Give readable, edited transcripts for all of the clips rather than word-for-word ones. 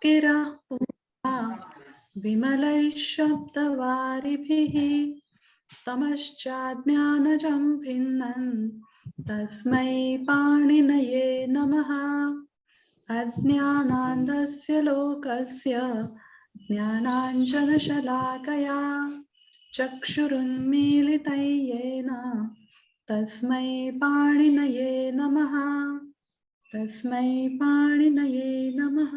गिरः पूर्वा विमलैः शब्दवारिभिः तमश्चाज्ञानजं भिन्नन् तस्मै पाणिनये नमः। अज्ञानान्धस्य लोकस्य ज्ञानाञ्जनशलाकया चक्षुरुन्मीलितं येन तस्मै पाणिनये नमः। तस्मै पाणिनये नमः।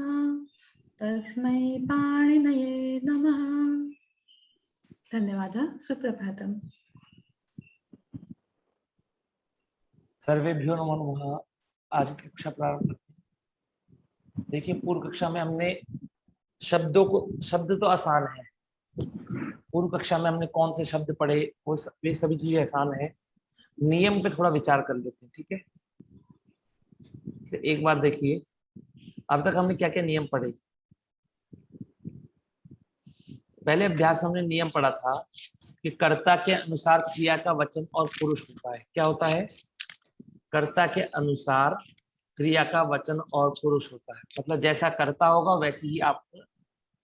तस्मै पाणिनये नमः। धन्यवाद। सुप्रभातम। सर्वेभ्यो नमो नमः। आज की कक्षा प्रारंभ करते हैं। देखिए, पूर्व कक्षा में हमने शब्द तो आसान है। पूर्व कक्षा में हमने कौन से शब्द पढ़े, वे सभी चीजें आसान है। नियम पे थोड़ा विचार कर लेते हैं, ठीक है। एक बार देखिए, अब तक हमने क्या क्या नियम पढ़े। पहले अभ्यास हमने नियम पढ़ा था कि कर्ता के अनुसार क्रिया का वचन और पुरुष होता है। क्या होता है? कर्ता के अनुसार क्रिया का वचन और पुरुष होता है। मतलब जैसा कर्ता होगा वैसे ही आपका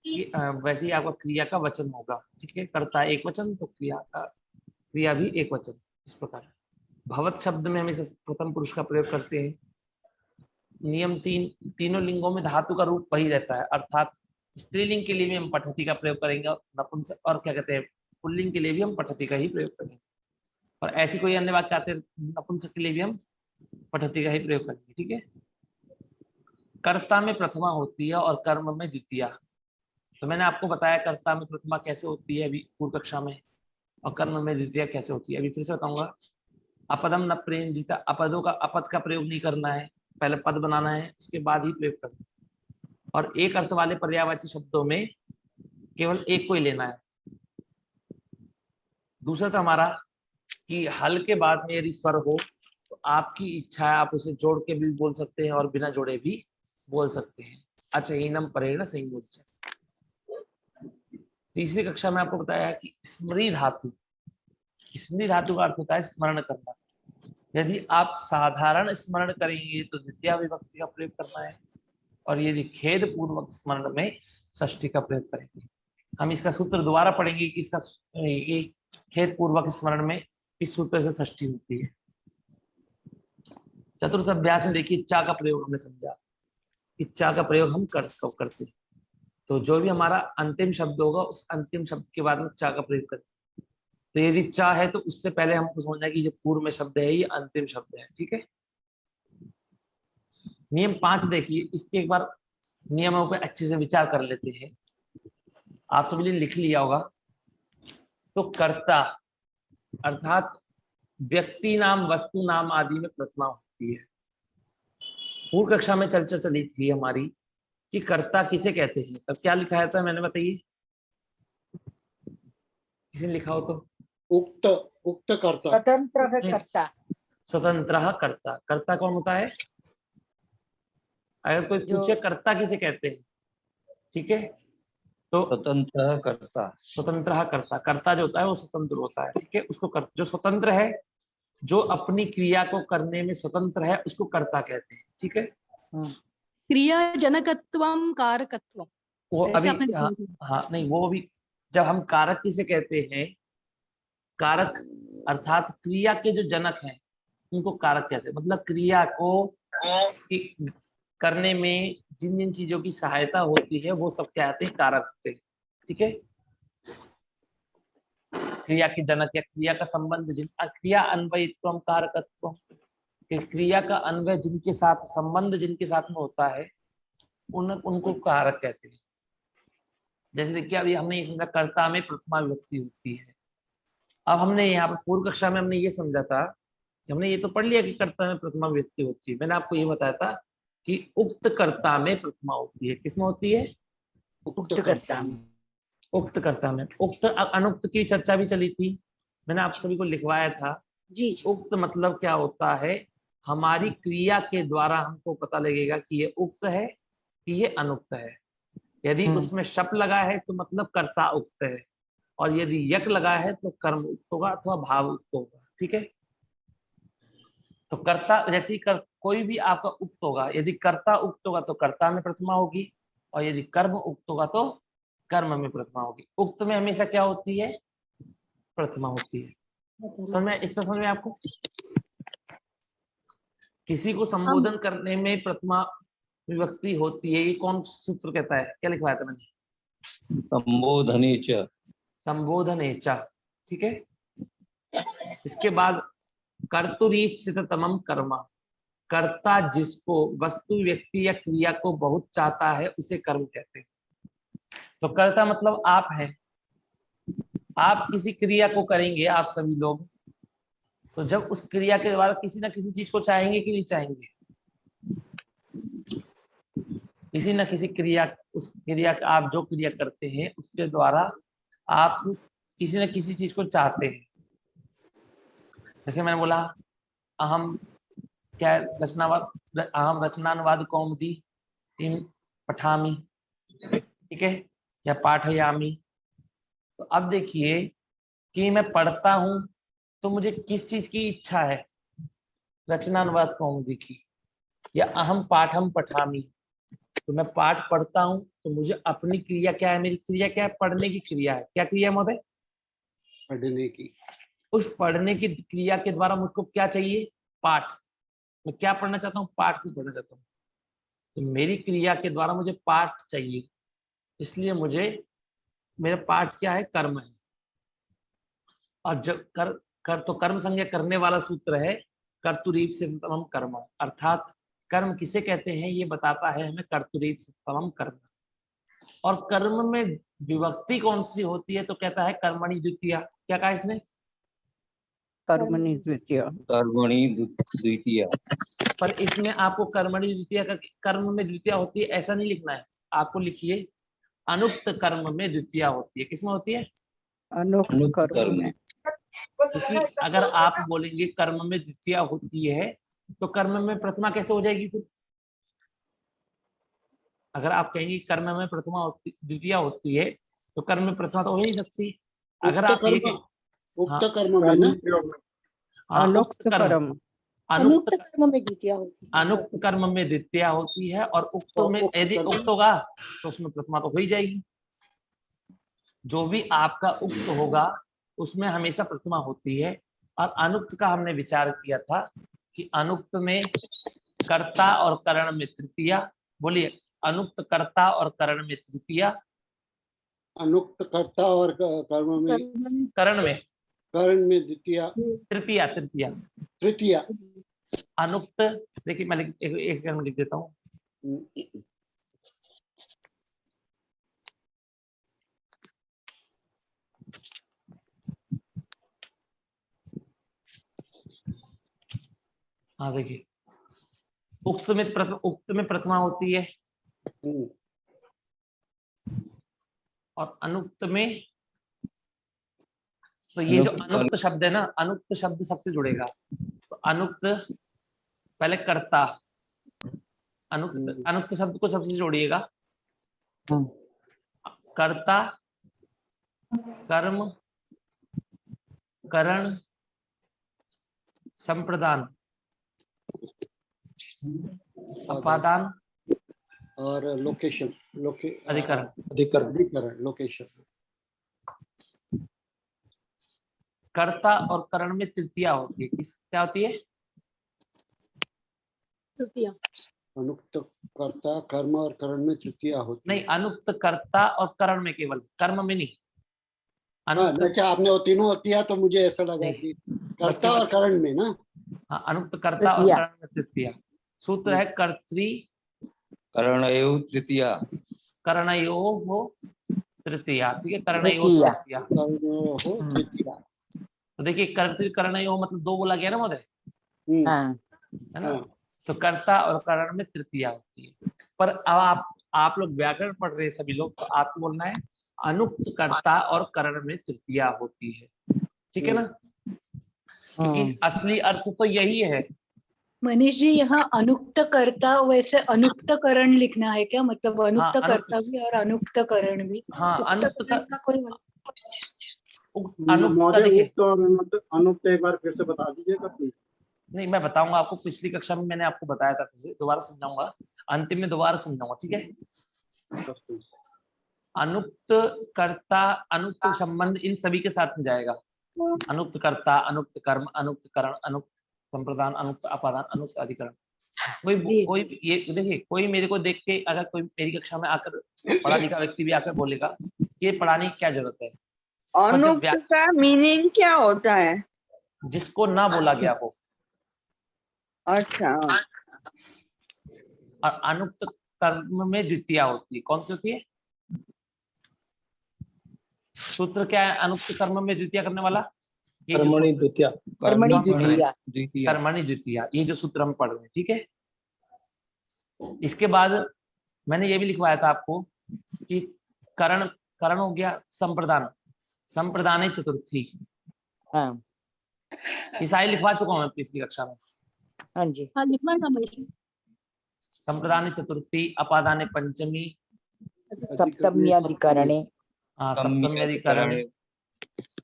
क्रिया का वचन होगा, ठीक है। कर्ता एक वचन तो क्रिया भी एक वचन। इस प्रकार भवत शब्द में हमेशा प्रथम पुरुष का प्रयोग करते हैं। नियम तीनों लिंगों में धातु का रूप वही रहता है, अर्थात स्त्रीलिंग के लिए भी हम पठति का प्रयोग करेंगे नपुंसक, और क्या कहते हैं, पुल्लिंग के लिए भी हम पठति का ही प्रयोग करेंगे। और ऐसी कोई अन्य वाक्य आते हैं नपुंसक के लिए भी हम पठति का ही प्रयोग करेंगे, ठीक है। कर्ता में प्रथमा होती है और कर्म में द्वितीया। तो मैंने आपको बताया कर्ता में प्रथमा कैसे होती है अभी पूर्व कक्षा में, और कर्म में द्वितीया कैसे होती है अभी फिर से बताऊंगा। अपदम न प्रेम जीता, अपद का प्रयोग नहीं करना है, पहले पद बनाना है, उसके बाद ही प्रयोग करना है। और एक अर्थ वाले पर्यायवाची शब्दों में केवल एक को ही लेना है। दूसरा था हमारा कि हल के बाद में यदि स्वर हो तो आपकी इच्छा है, आप उसे जोड़ के भी बोल सकते हैं और बिना जोड़े भी बोल सकते हैं। अच्छा, हीनम परेण संयोज्य। तीसरी कक्षा में आपको बताया कि स्मृति धातु का अर्थ होता है स्मरण करना। यदि आप साधारण स्मरण करेंगे तो द्वितीय विभक्ति का प्रयोग करना है, और यदि खेद पूर्वक स्मरण में षष्ठी का प्रयोग करेंगे। हम इसका सूत्र दोबारा पढ़ेंगे कि इसका खेद पूर्वक स्मरण में इस सूत्र से षष्ठी होती है। चतुर्थ अभ्यास में देखिए चा का प्रयोग हमने समझा कि चा का प्रयोग हम करते हैं। तो जो भी हमारा अंतिम शब्द होगा उस अंतिम शब्द के बाद में चा का प्रयोग करते हैं। तो यदि चा है तो उससे पहले हमको समझना है कि जो पूर्व में शब्द है ये अंतिम शब्द है, ठीक है। नियम 5 देखिए, इसके एक बार नियमों पर अच्छे से विचार कर लेते हैं। आप सभी ने लिख लिया होगा। तो कर्ता अर्थात व्यक्ति नाम, वस्तु नाम आदि में प्रथमा होती है। पूर्व कक्षा में चर्चा चली थी हमारी कि कर्ता किसे कहते हैं। तब क्या लिखा था मैंने, बताइए, किसी ने लिखा हो तो? उक्त कर्ता, स्वतंत्र कर्ता। स्वतंत्र कर्ता। कर्ता कौन होता है? अगर कोई पूछे कर्ता किसे कहते हैं, ठीक है, तो स्वतंत्र कर्ता। स्वतंत्र कर्ता, कर्ता जो होता है वो स्वतंत्र होता है, ठीक है। उसको जो स्वतंत्र है, जो अपनी क्रिया को करने में स्वतंत्र है, उसको कर्ता कहते हैं, ठीक है। क्रिया जनकत्वम कारकत्वम, वो अभी हाँ नहीं, वो भी जब हम कारक किसे कहते हैं, कारक अर्थात क्रिया के जो जनक हैं उनको कारक कहते हैं। मतलब क्रिया को करने में जिन जिन चीजों की सहायता होती है वो सब क्या आते हैं, कारक होते हैं, ठीक है। क्रिया के जनक या क्रिया का संबंध क्रिया अन्वयित्वम कारकत्वम, क्रिया का अन्वय जिनके साथ, संबंध जिनके साथ में होता है उनको कारक कहते हैं। जैसे देखिए अभी हमने ये समझा कर्ता में प्रथमा विभक्ति होती है। अब हमने यहाँ पर पूर्व कक्षा में हमने ये समझा था कि हमने ये तो पढ़ लिया कि कर्ता में प्रथमा विभक्ति होती है। मैंने आपको ये बताया था कि उक्त कर्ता में प्रथमा होती है। किसमें होती है? उक्त कर्ता में। उक्त कर्ता में। उक्त अनुक्त की चर्चा भी चली थी, मैंने आप सभी को लिखवाया था जी। उक्त मतलब क्या होता है? हमारी क्रिया के द्वारा हमको पता लगेगा कि ये उक्त है कि ये अनुक्त है। यदि उसमें शप लगा है तो मतलब कर्ता उक्त है, और यदि यक लगा है तो कर्म उक्त होगा अथवा भाव उक्त होगा, ठीक है। तो कर्ता जैसे कोई भी आपका उक्त होगा, यदि कर्ता उक्त होगा तो कर्ता में प्रथमा होगी, और यदि कर्म उक्त होगा तो कर्म में प्रथमा होगी। उक्त में हमेशा क्या होती है? प्रथमा होती है। समझ में, इतना समझ में आपको? किसी को संबोधन करने में प्रथमा विभक्ति होती है, ये कौन सूत्र कहता है? क्या लिखवाया था मैंने? संबोधने च। संबोधनेचा। ठीक है। इसके बाद कर्तुरीप्सिततमं कर्म, कर्ता जिसको वस्तु, व्यक्ति या क्रिया को बहुत चाहता है उसे कर्म कहते हैं। तो कर्ता मतलब आप हैं, आप किसी क्रिया को करेंगे, आप सभी लोग, तो जब उस क्रिया के द्वारा किसी ना किसी चीज को चाहेंगे कि नहीं चाहेंगे? किसी न किसी क्रिया, उस क्रिया आप जो क्रिया करते हैं उसके द्वारा आप किसी न किसी चीज को चाहते हैं। जैसे मैंने बोला अहम क्या रचनावाद, अहम रचनानुवाद कौमुदी पठामी, ठीक है, या पाठयामी। तो अब देखिए कि मैं पढ़ता हूं तो मुझे किस चीज की इच्छा है? रचनानुवाद कौमुदी की। या अहम पाठम पठामी, तो मैं पाठ पढ़ता हूं तो मुझे अपनी क्रिया क्या है? मेरी क्रिया क्या है? पढ़ने की क्रिया है। क्या क्रिया महोदय? पढ़ने की। उस पढ़ने की क्रिया के द्वारा मुझको क्या चाहिए? पाठ। मैं क्या पढ़ना चाहता हूँ? पाठ को पढ़ना चाहता हूँ। तो मेरी क्रिया के द्वारा मुझे पाठ चाहिए, इसलिए मुझे मेरा पाठ क्या है? कर्म है। और जब कर तो कर्म संज्ञा करने वाला सूत्र है कर्तुरीप से तमम कर्म, अर्थात कर्म किसे कहते हैं ये बताता है हमें कर्तुरीप से तमम कर्म। और कर्म में विभक्ति कौन सी होती है? तो कहता है कर्मणि द्वितीया। क्या कहा इसने? कर्मणि द्वितीय। कर्मणि द्वितीया। पर इसमें आपको कर्मणि द्वितीया का, कर्म में द्वितीया होती है ऐसा नहीं लिखना है, आपको लिखिए अनुक्त कर्म में द्वितीया होती है। किसमें होती है? अनुक्त कर्म में। क्योंकि अगर आप बोलेंगे कर्म में द्वितीया होती है तो कर्म में प्रथमा कैसे हो जाएगी फिर? अगर आप कहेंगे कर्म में प्रथमा द्वितीया होती है तो कर्म में प्रथमा तो हो ही नहीं सकती। अगर आप ये उक्त कर्म में ना, अनुक्त कर्म। अनुक्त कर्म में द्वितीया होती है। अनुक्त कर्म में द्वितीया होती है, और उक्त में यदि उक्त होगा तो उसमें प्रथमा तो हो ही जाएगी। जो भी आपका उक्त होगा उसमें हमेशा प्रथमा होती है। और अनुक्त का हमने विचार किया था कि अनुक्त में कर्ता और करण में तृतीया। बोलिए, अनुक्त कर्ता और करण में तृतीया। अनुक्त कर्ता और कर्म में, करण में कर्ण में द्वितीया, तृतीया। तृतीया तृतीया। अनुक्त, देखिए मैं एक में लिख देता हूँ। हाँ देखिए, उक्त में प्रथमा होती है, और अनुक्त में, तो ये जो अनुक्त शब्द है ना, अनुक्त शब्द सबसे जुड़ेगा। तो अनुक्त पहले कर्ता, अनुक्त शब्द को सबसे जोड़िएगा। कर्ता, कर्म, करण, संप्रदान, अपादान और लोकेशन, अधिकरण। अधिकरण, लोकेशन। कर्ता और करण में तृतीया होती है। किस क्या होती है? तृतीया। अनुक्त कर्ता, कर्म और करण में तृतीया होती नहीं, अनुक्त कर्ता और करण में, केवल कर्म में नहीं। अनुक्त, अच्छा, आपने वो तीनों होती है तो मुझे ऐसा लगा कि कर्ता और करण में ना। हाँ, अनुक्त कर्ता और करण में तृतीया। सूत्र है कर्त्री करणयोः तृतीया। करणयोः तृतीया। ठीक है, करणयोः तृतीया। तो देखिए, कर्तृ करणयोः मतलब दो बोला गया ना महोदय, है ना? तो कर्ता और करण में तृतीया होती है। पर अब आप लोग व्याकरण पढ़ रहे हैं सभी लोग, तो आपको बोलना है अनुक्त कर्ता और करण में तृतीया होती है। ठीक है ना? क्योंकि असली अर्थ तो यही है। मनीष जी, यहाँ अनुक्त कर्ता वैसे अनुक्त करण लिखना है क्या? मतलब अनुक्त हाँ, कर्ता भी और अनुक्त करण भी। हाँ, अनुक्त का कोई अनुक्त एक बार फिर से बता दीजिएगा प्लीज। नहीं, मैं बताऊंगा आपको, पिछली कक्षा में मैंने आपको बताया था, दोबारा समझाऊंगा, अंतिम में दोबारा समझाऊंगा। ठीक है? अनुक्त कर्ता, अनुक्त संबंध इन सभी के साथ में जाएगा। अनुक्त कर्ता, अनुक्त कर्म, अनुक्त करण, अनुक्त संप्रदान, अनुक्त अपादान, अनुक्त अधिकरण। कोई ये देखिए, कोई मेरे को देख के अगर कोई मेरी कक्षा में आकर पढ़ा लिखा व्यक्ति भी आकर बोलेगा कि ये पढ़ाने की क्या जरूरत है, अनुक्त का मीनिंग क्या होता है? जिसको ना बोला गया हो। अच्छा, और अनुक्त कर्म में द्वितीया होती है। कौन सी होती है? सूत्र क्या है अनुक्त कर्म में द्वितीया करने वाला? ये जो कर्मणि द्वितीया, कर्मणि द्वितीया। द्वितीया, कर्मणि द्वितीया, ये जो सूत्र हम पढ़ रहे हैं, ठीक है। इसके बाद मैंने ये भी लिखवाया था आपको कि करण, करण हो गया संप्रदान, संप्रदान चतुर्थी। हाँ ये सारी लिखवा चुका हूं मैं पिछली कक्षा में। हाँ जी, संप्रदान चतुर्थी, अपादान पंचमी, सप्तमी अधिकरणे। हाँ सप्तमी अधिकरण।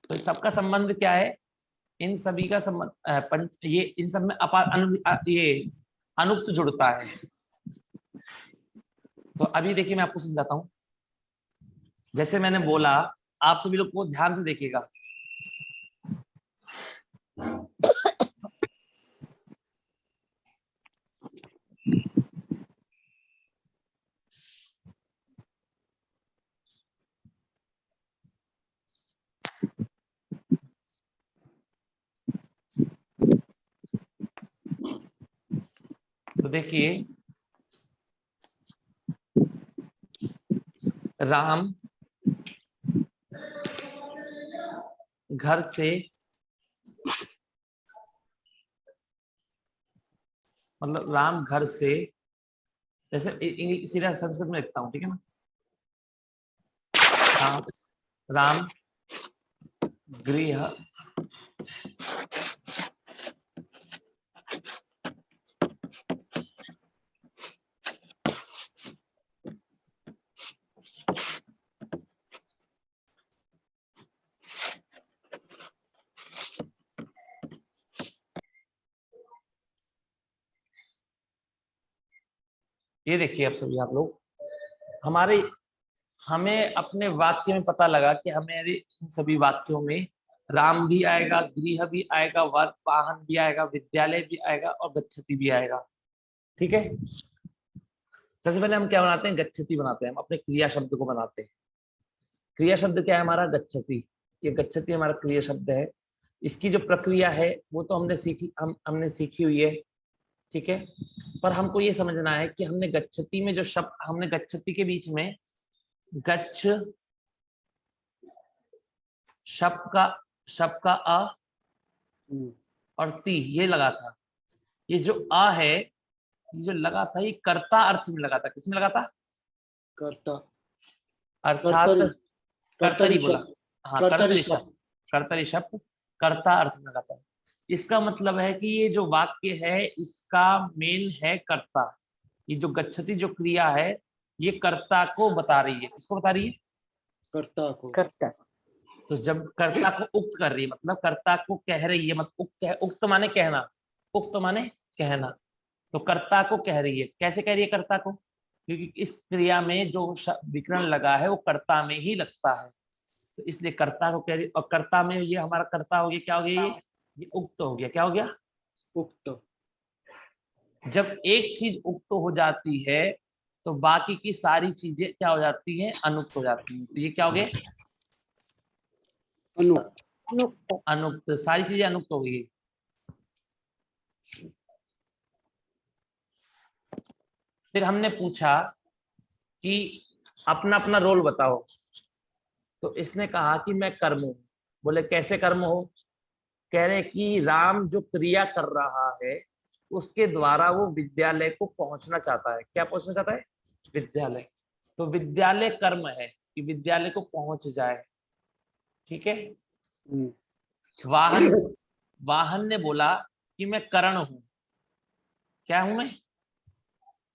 तो सबका संबंध क्या है? इन सभी का संबंध ये इन सब में ये अनुक्त जुड़ता है। तो अभी देखिए मैं आपको समझाता हूं। जैसे मैंने बोला, आप सभी लोग को ध्यान से देखिएगा। तो देखिए, राम घर से, मतलब राम घर से, जैसे सीधा संस्कृत में लिखता हूं, ठीक है ना। राम गृह ये देखिए अब सभी आप लोग, हमें अपने वाक्य में पता लगा कि हमारे इन सभी वाक्यों में राम भी आएगा, गृह भी आएगा, वर्ग वाहन भी आएगा, विद्यालय भी आएगा और गच्छति भी आएगा। ठीक है। सबसे पहले हम क्या बनाते हैं? गच्छति बनाते हैं। हम अपने क्रिया शब्द को बनाते हैं। क्रिया शब्द क्या है हमारा? गच्छति। ये गच्छति हमारा क्रिया शब्द है। इसकी जो प्रक्रिया है वो तो हमने सीखी हुई है, ठीक है। पर हमको ये समझना है कि हमने गच्छति में जो शब्द, हमने गच्छति के बीच में गच्छ शब्द का अ और ती ये लगा था। ये जो अ है, ये जो लगा था, ये कर्ता अर्थ में लगा था। किसमें लगा था? कर्ता, अर्थात कर्तरी बोला। हाँ, कर्तरी शब्द, कर्तरी शब्द कर्ता अर्थ में लगा था। इसका मतलब है कि ये जो वाक्य है इसका मेन है कर्ता। ये जो गच्छति जो क्रिया है ये कर्ता को बता रही है। किसको बता रही है? कर्ता को। कर्ता। तो जब कर्ता को उक्त कर रही है, मतलब कर्ता को कह रही है, मतलब उक्त माने कहना, उक्त माने कहना। तो कर्ता को कह रही है। कैसे कह रही है कर्ता को? क्योंकि इस क्रिया में जो विकरण लगा है वो कर्ता में ही लगता है, तो इसलिए कर्ता को कह रही है। और कर्ता में ये हमारा कर्ता हो गया, क्या हो गया? ये उक्त हो गया। क्या हो गया? उक्त। जब एक चीज उक्त हो जाती है तो बाकी की सारी चीजें क्या हो जाती हैं? अनुक्त हो जाती हैं। तो ये क्या हो गया? अनुक्त। सारी चीजें अनुक्त हो गई। फिर हमने पूछा कि अपना अपना रोल बताओ, तो इसने कहा कि मैं कर्म हूं। बोले कैसे कर्म हो? कह रहे कि राम जो क्रिया कर रहा है उसके द्वारा वो विद्यालय को पहुंचना चाहता है। क्या पहुंचना चाहता है? विद्यालय। तो विद्यालय कर्म है कि विद्यालय को पहुंच जाए, ठीक है। वाहन ने बोला कि मैं करण हूं। क्या हूं मैं?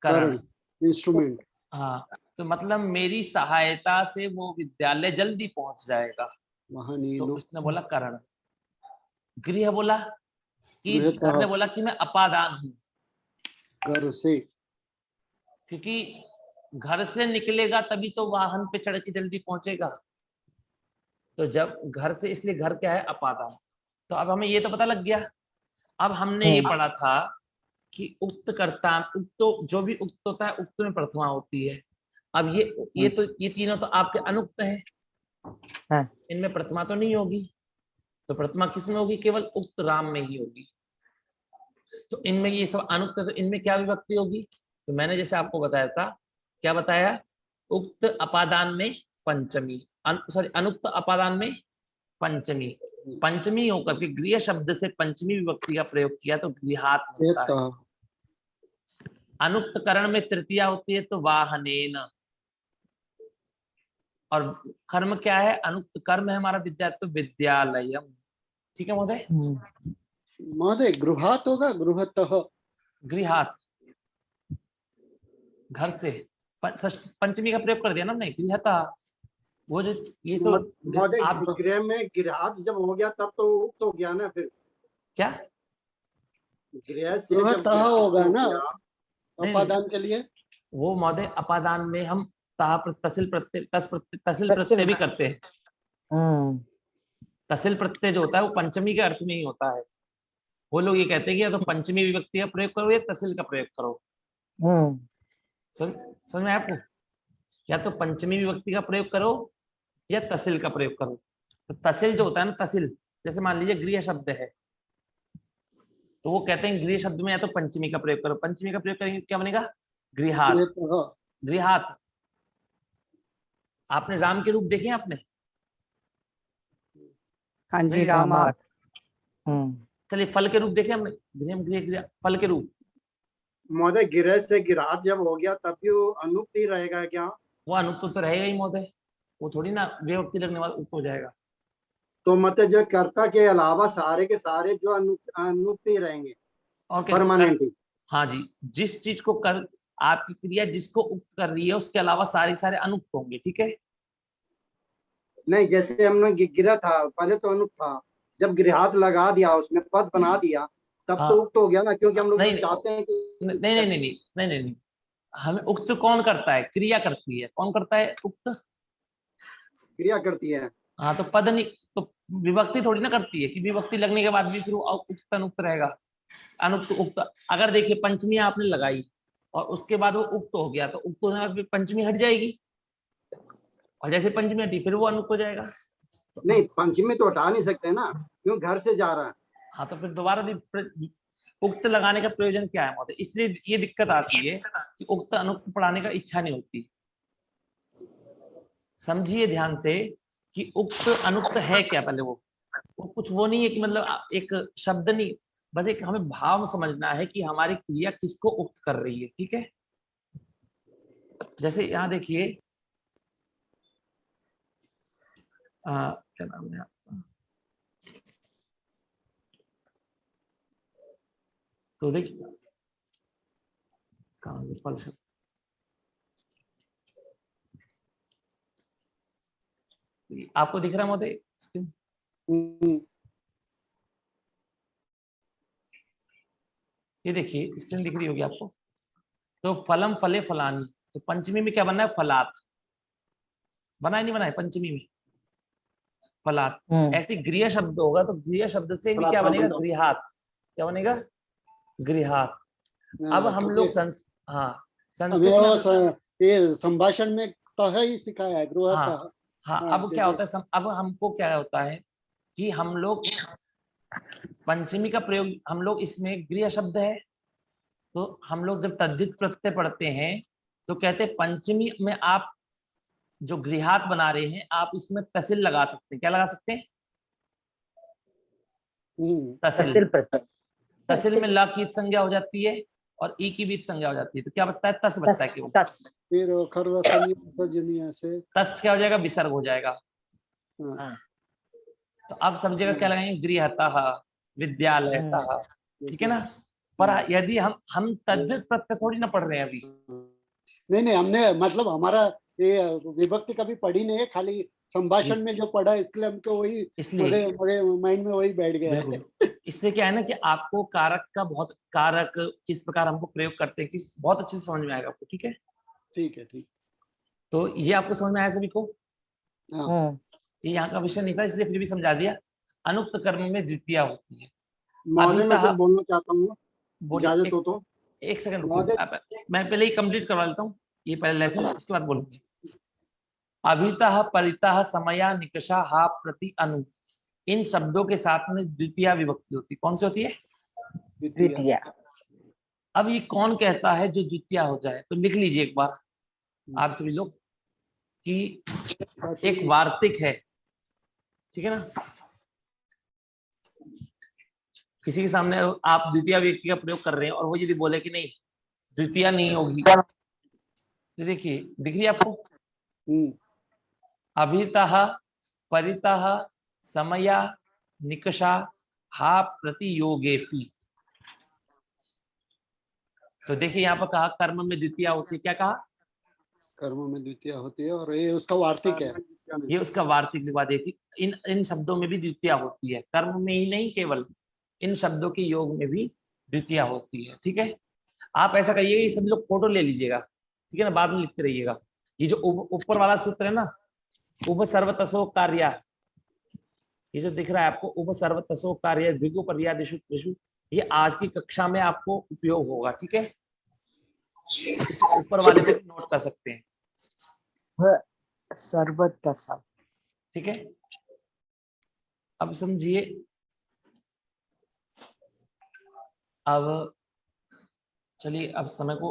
करण, इंस्ट्रूमेंट। हाँ, तो मतलब मेरी सहायता से वो विद्यालय जल्दी पहुंच जाएगा, तो उसने बोला करण। गृह बोला कि घर ने बोला कि मैं अपादान हूं, घर से, क्योंकि घर से निकलेगा तभी तो वाहन पे चढ़ के जल्दी पहुंचेगा। तो जब घर से, इसलिए घर क्या है, अपादान। तो अब हमें ये तो पता लग गया। अब हमने ये पढ़ा था कि उक्त कर्ता, उक्त जो भी उक्त होता है उक्त में प्रथमा होती है। अब ये तीनों तो आपके अनुक्त हैं, हाँ। इनमें प्रथमा तो नहीं होगी। तो प्रथमा किसमें होगी? केवल उक्त राम में ही होगी। तो इनमें ये सब अनुक्त, तो इनमें क्या विभक्ति होगी? तो मैंने जैसे आपको बताया था, क्या बताया? उक्त अपादान में पंचमी, सॉरी अनुक्त अपादान में पंचमी, पंचमी होकर के गृह शब्द से पंचमी विभक्ति का प्रयोग किया तो गृहात होता है। अनुक्त करण में तृतीया होती है तो वाहनेन। और कर्म क्या है? अनुक्त कर्म है हमारा विद्यार्थी, तो विद्यालयम। ठीक है महोदय? महोदय गृहात होगा, गृहतः। गृहात, घर से। पंचमी का प्रयोग कर दिया ना हमने, गृहता। वो जो ये सब महोदय गृह में गृहात जब हो गया तब तो उक्त हो गया ना, फिर क्या गृह से गृहतः होगा ना अपादान के लिए। वो महोदय अपादान में हम तहसील प्रत्यय, तहसील प्रत्यय भी करते हैं। तहसील प्रत्यय जो होता है वो पंचमी के अर्थ में ही होता है। वो लोग ये कहते हैं कि या तो पंचमी विभक्ति का प्रयोग करो या तहसील का प्रयोग करो। समझ में आपको? या तो पंचमी विभक्ति का प्रयोग करो या तहसील का प्रयोग करो। तो तहसील जो होता है ना, तहसील, जैसे मान लीजिए गृह शब्द है, तो वो कहते हैं गृह शब्द में या तो पंचमी का प्रयोग करो। पंचमी का प्रयोग करेंगे क्या बनेगा? गृहात। गृहात। आपने राम के रूप देखे हैं आपने? हाँ जी, रामात। चलिए फल के रूप देखे हमने, गृह फल के रूप। महोदय गृह से गिरात जब हो गया तब भी वो अनुक्त ही रहेगा क्या? वो अनुक्त तो रहेगा ही महोदय, वो थोड़ी ना विभक्ति लगने वाला उक्त हो जाएगा। तो मतलब जो कर्ता के अलावा सारे के सारे जो अनुक्त ही रहेंगे और परमानेंटली। हाँ जी, जिस चीज को कर, आपकी क्रिया जिसको उक्त कर रही है उसके अलावा सारे अनुक्त होंगे। ठीक है? नहीं, जैसे हमने गिरा था पहले तो अनुक्त था, जब गृहात लगा दिया उसमें पद बना दिया तब तो उक्त हो गया ना, क्योंकि हम लोग चाहते हैं कि नहीं, हमें उक्त कौन करता है? क्रिया करती है। कौन करता है? उक्त क्रिया करती है। हाँ, तो पद नहीं, तो विभक्ति थोड़ी ना करती है कि विभक्ति लगने के बाद भी फिर उक्त अनुक्त रहेगा। अनुक्त उक्त, अगर देखिए पंचमी आपने लगाई और उसके बाद वो उक्त हो गया, तो उक्त होने के बाद फिर पंचमी हट जाएगी, और जैसे पंचमी हटी फिर वो अनुक्त हो जाएगा। नहीं, पंचमी तो हटा नहीं सकते ना, क्यों घर से जा रहा है। हाँ, तो फिर दोबारा उक्त लगाने का प्रयोजन क्या है महोदय? इसलिए ये दिक्कत आती है कि उक्त अनुक्त पढ़ाने का इच्छा नहीं होती। समझिए ध्यान से कि उक्त अनुक्त है क्या। पहले वो कुछ वो नहीं है कि मतलब एक शब्द नहीं, बस एक हमें भाव समझना है कि हमारी क्रिया किसको उक्त कर रही है। ठीक है? जैसे यहाँ देखिए, क्या नाम है आपका? तो देखिए फल शब्द, आपको दिख रहा है महोदय स्क्रीन? ये देखिए स्क्रीन दिख रही होगी आपको। तो फलम फले फलानी, तो पंचमी में क्या बनना है? फलात। बना ही नहीं बना है पंचमी में? फलात। ऐसे गृह शब्द होगा तो गृह शब्द से भी क्या बनेगा? गृहात। क्या बनेगा? गृहात। अब हम लोग संस्कृत ये संभाषण में तो है ही सिखाया है गृहतः। हाँ, अब क्या होता है, अब हमको क्या होता है कि हम लोग पंचमी का प्रयोग, हम लोग इसमें गृह शब्द है तो हम लोग जब तद्धित प्रत्यय पढ़ते हैं तो कहते हैं पंचमी में आप जो गृहात बना रहे हैं आप इसमें तहसील लगा सकते हैं। क्या लगा सकते हैं? तहसील। तहसील में ल की संज्ञा हो जाती है और ई की भी संज्ञा हो जाती है, तो क्या बचता है? तस बचता है केवल। तस क्या हो जाएगा? विसर्ग हो जाएगा। तो अब सब जगह क्या लगाएंगे? गृहतः, विद्यालयतः। ठीक है ना? पर यदि हम तद्धित प्रत्यय थोड़ी ना पढ़ रहे हैं अभी। नहीं, हमने मतलब हमारा ये विभक्ति कभी पढ़ी नहीं है, खाली संभाषण में जो पढ़ा इसलिए हमको वही मेरे माइंड में वही बैठ गया है। इससे क्या है ना कि आपको कारक का कारक किस प्रकार हमको प्रयोग करते हैं किस बहुत अच्छे से समझ में आएगा आपको। ठीक है? ठीक है, ठीक। तो ये आपको समझ में आया सभी को? हाँ। ये यहाँ का विषय नहीं था, इसलिए फिर भी समझा दिया। अनुक्त कर्म में द्वितीया होती है। महोदय मैं कुछ अभितः- बोलना चाहता हूँ, बोलिए, इजाजत हो तो। एक सेकंड महोदय मैं पहले ही कंप्लीट करवा लेता हूँ ये पहले लेसन, इसके बाद बोलूंगी। अभितः परितः समया निकषा हा प्रति अनु, इन शब्दों के साथ में द्वितीया विभक्ति होती है। कौन सी होती है? द्वितीया। अब ये कौन कहता है जो द्वितीया हो जाए? तो लिख लीजिए एक बार आप सभी लोग कि एक वार्तिक है, ठीक है ना, किसी के सामने आप द्वितीय व्यक्ति का प्रयोग कर रहे हैं और वो यदि बोले कि नहीं द्वितीय नहीं होगी, तो देखिए दिख रही है आपको? अभितः परितः समया निकषा हा प्रतियोगेपि। तो देखिए यहाँ पर कहा कर्म में द्वितीय होती है। क्या कहा? कर्म में द्वितीय होती है और ये उसका वार्तिक है। ये उसका वार्तिक लिखवा देती। इन शब्दों में भी द्वितीय होती है, कर्म में ही नहीं, केवल इन शब्दों के योग में भी द्वितीय होती है। ठीक है, आप ऐसा करिएगा, ये सब लोग फोटो ले लीजिएगा, ठीक है ना, बाद में लिखते रहिएगा। ये जो ऊपर वाला सूत्र है ना, उप सर्वतसो कार्य, ये जो दिख रहा है आपको, उप सर्वतसो कार्य द्विगु पर्यादिषु त्रिषु, ये आज की कक्षा में आपको उपयोग होगा। ठीक है, ऊपर वाले से नोट कर सकते हैं। सर्वतसा, ठीक है, अब समझिए। अब चलिए, अब समय को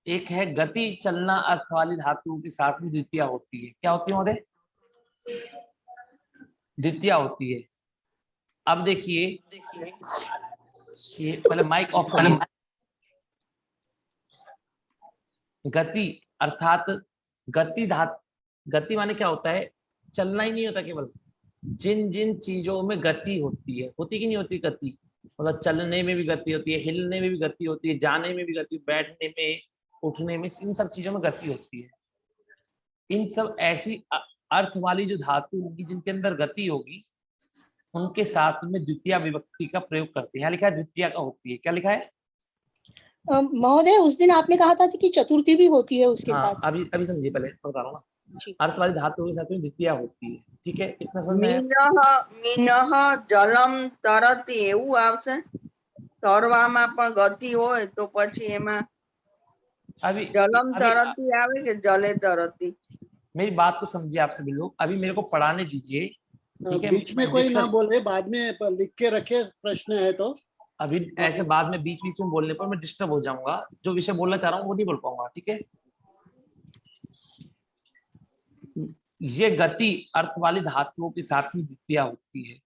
एक है गति चलना अर्थ वाली धातुओं के साथ में द्वितीय होती है। क्या होती है महोदय? द्वितीय होती है। अब देखिए, ये पहले माइक ऑफ करिए। गति अर्थात गति गति माने क्या होता है? चलना ही नहीं होता, केवल जिन जिन चीजों में गति होती है, होती कि नहीं होती गति, मतलब चलने में भी गति होती है, हिलने में भी गति होती है, जाने में भी गति, बैठने में, उठने में, इन सब चीजों में गति होती है। इन सब ऐसी अर्थ वाली जो धातु होगी जिनके अंदर गति होगी, उनके साथ में द्वितीय विभक्ति का प्रयोग करते हैं। यहाँ लिखा है द्वितीय का होती है। क्या लिखा है महोदय? उस दिन आपने कहा था कि चतुर्थी भी होती है उसके हाँ, साथ। अभी समझिए, पहले बता रहा हूँ ना, अर्थ वाली धातु के साथ में द्वितीय होती है। ठीक है, इतना समझ में आया? मीनः जलम तरती એવું આવશે, તરવામાં પણ ગતિ હોય તો પછી એમાં अभी जलम तरती આવે कि जले तरती? मेरी बात को समझिए आप सभी लोग, अभी मेरे को पढ़ाने दीजिए। ठीक है, बीच में कोई ना बोले, बाद में लिख के रखे प्रश्न है तो। अभी ऐसे बाद में बीच बीच में बोलने पर मैं डिस्टर्ब हो जाऊंगा, जो विषय बोलना चाह रहा हूँ वो नहीं बोल पाऊंगा। ठीक है, ये गति अर्थ वाली धातुओं के साथ में द्वितीय होती है।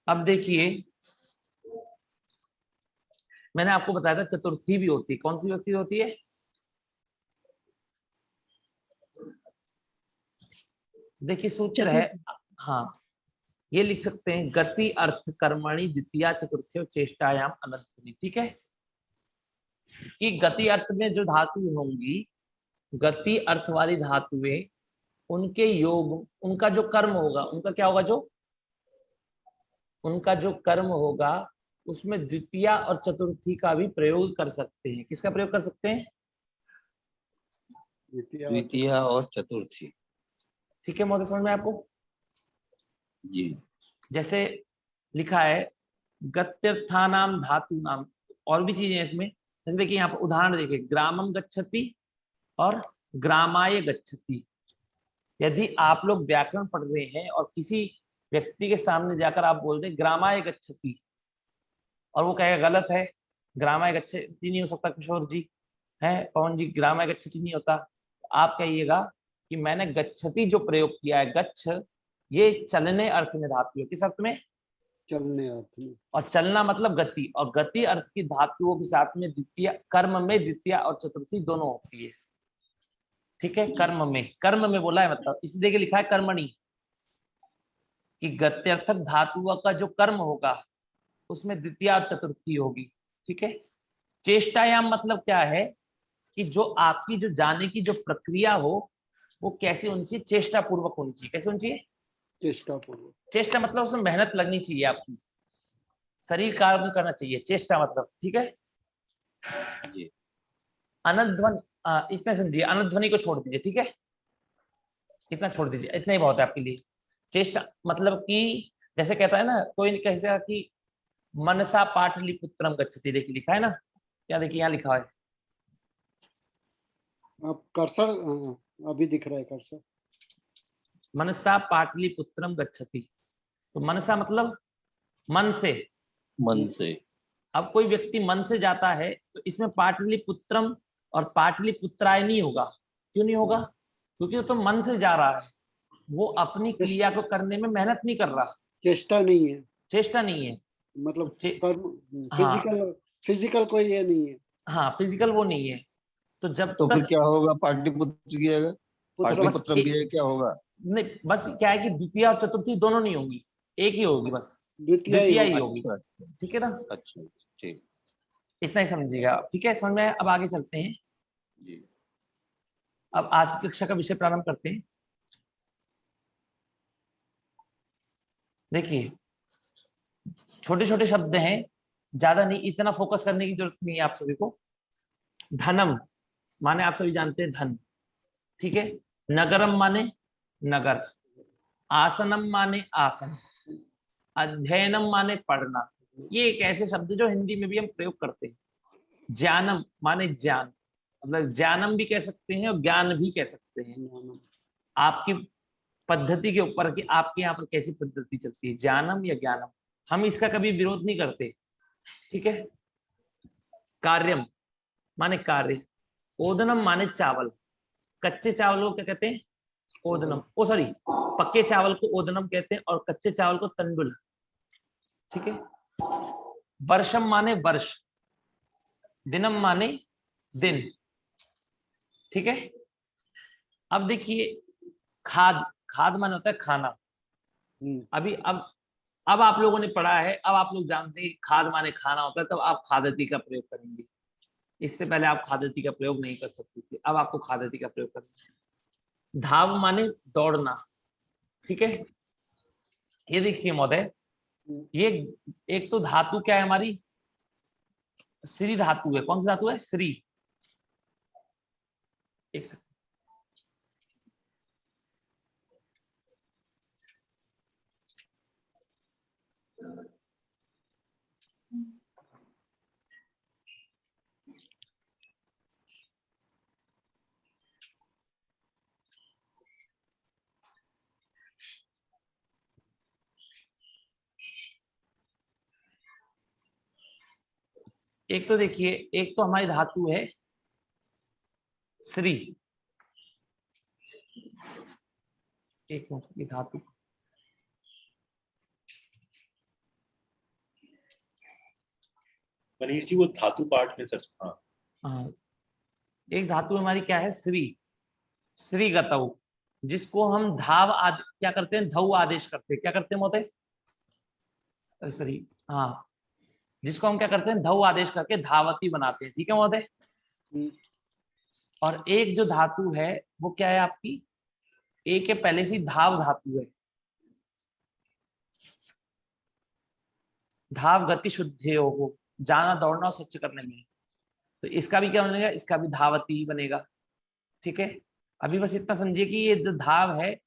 अब देखिए, मैंने आपको बताया था चतुर्थी भी होती है। कौन सी विभक्ति होती है? देखिए सूत्र है, हाँ, ये लिख सकते हैं, गति अर्थ कर्मणि द्वितीया चतुर्थी चेष्टायाम अनंतनी। ठीक है, कि गति अर्थ में जो धातु होंगी, गति अर्थ वाली धातुएं, उनके योग, उनका जो कर्म होगा, उनका क्या होगा, जो उनका जो कर्म होगा, उसमें द्वितीय और चतुर्थी का भी प्रयोग कर सकते हैं। किसका प्रयोग कर सकते हैं? द्वितीय और चतुर्थी। ठीक है महोदय, समझ में आपको? जी। जैसे लिखा है गत्यर्थानाम धातु नाम, और भी चीजें इसमें। जैसे देखिए यहाँ पर उदाहरण देखिए, ग्रामम गच्छति और ग्रामाय गच्छति। यदि आप लोग व्याकरण पढ़ रहे हैं और किसी व्यक्ति के सामने जाकर आप बोल दें ग्रामाय गच्छति, और वो कहेगा गलत है, ग्रामाय गच्छति नहीं हो सकता, किशोर जी है, पवन जी, ग्रामाय गच्छति नहीं होता, तो आप कहिएगा कि मैंने गच्छति जो प्रयोग किया है, गच्छ, ये चलने अर्थ में धातु है। किस अर्थ में? चलने अर्थ में। और चलना मतलब गति, और गति अर्थ की धातुओं के साथ में द्वितीय, कर्म में द्वितीय और चतुर्थी दोनों होती है। ठीक है, कर्म में बोला है, मतलब इसलिए देखिए लिखा है कर्मणि, कि गत्यर्थक धातुओं का जो कर्म होगा उसमें द्वितीय और चतुर्थी होगी। ठीक है, चेष्टायाम मतलब क्या है, कि जो आपकी जो जाने की जो प्रक्रिया हो वो कैसी होनी चाहिए? चेष्टा पूर्वक होनी चाहिए। कैसे होनी चाहिए? चेष्टा पूर्वक। चेष्टा मतलब उसमें मेहनत लगनी चाहिए, आपकी शरीर काम करना चाहिए, चेष्टा मतलब। ठीक है जी। अनध्वन इतना समझिए, अनुध्वनि को छोड़ दीजिए, ठीक है, इतना छोड़ दीजिए, इतना ही बहुत है आपके लिए। चेष्टा मतलब कि जैसे कहता है ना कोई, कहेगा कि मनसा पाटलिपुत्रम गच्छति, देखिए लिखा है ना, क्या देखिए यहाँ लिखा है, अब कर्सर अभी दिख रहा है कर्सर। मनसा पाटलिपुत्रम गच्छति, तो मनसा मतलब मन से, मन से। अब कोई व्यक्ति मन से जाता है तो इसमें पाटलिपुत्रम और पाटलिपुत्राय नहीं होगा। क्यों नहीं होगा? क्योंकि वो तो मन से जा रहा है, वो अपनी क्रिया को करने में मेहनत नहीं कर रहा, चेष्टा नहीं है, चेष्टा नहीं है, मतलब हाँ फिजिकल कोई ये नहीं है। हाँ, फिजिकल वो नहीं है। तो जब तो फिर क्या होगा? पाटलिपुत्र की जगह पाटलिपुत्रम की जगह क्या होगा? नहीं, बस क्या है कि द्वितीय और चतुर्थी दोनों नहीं होंगी, एक ही होगी, बस द्वितीय ही होगी। अच्छा, ठीक है ना? अच्छा, ठीक, इतना ही समझिएगा, ठीक है, समझ में? अब आगे चलते हैं जी। अब आज की कक्षा का विषय प्रारंभ करते हैं। देखिए छोटे छोटे शब्द हैं, ज्यादा नहीं, इतना फोकस करने की जरूरत नहीं है आप सभी को। धनम माने आप सभी जानते हैं धन, ठीक है। नगरम माने नगर, आसनम माने आसन, अध्ययनम माने पढ़ना। ये एक ऐसे शब्द जो हिंदी में भी हम प्रयोग करते हैं। ज्ञानम माने ज्ञान, मतलब ज्ञानम भी कह सकते हैं और ज्ञान भी कह सकते हैं, आपकी पद्धति के ऊपर कि आपके यहाँ पर कैसी पद्धति चलती है, ज्ञानम या ज्ञानम, हम इसका कभी विरोध नहीं करते, ठीक है। कार्यम माने कार्य, ओदनम माने चावल, कच्चे चावल को क्या कहते हैं? ओदनम, ओ सॉरी, पक्के चावल को ओदनम कहते हैं और कच्चे चावल को तंडुल, ठीक है। वर्षम माने वर्ष, दिनम माने दिन, ठीक है। अब देखिए खाद, खाद माने होता है खाना। अभी अब आप लोगों ने पढ़ा है, अब आप लोग जानते हैं खाद माने खाना होता है, तब आप खादती का प्रयोग करेंगे। इससे पहले आप खादती का प्रयोग नहीं कर सकते थे, अब आपको खादती का प्रयोग करना है। धाव माने दौड़ना, ठीक है। ये देखिए महोदय, ये एक तो धातु क्या है हमारी, श्री धातु है। कौन सी धातु है? श्री। एक सेकंड, एक तो देखिए, एक तो हमारी धातु है श्री, एक मिनट, ये धातु मनीष जी वो धातु पाठ में सर, हाँ, एक धातु हमारी क्या है? श्री, श्री गतौ, जिसको हम धाव क्या करते हैं? धौ आदेश करते हैं। क्या करते हैं मोते? सॉरी, हाँ, जिसको हम क्या करते हैं? धौ आदेश करके धावती बनाते हैं, ठीक है मोते। और एक जो धातु है वो क्या है आपकी? एक के पहले से धाव धातु है। धाव गति शुद्धे हो, जाना दौड़ना स्वच्छ करने में, तो इसका भी क्या बनेगा? इसका भी धावती ही बनेगा, ठीक है। अभी बस इतना समझिए कि ये जो धाव है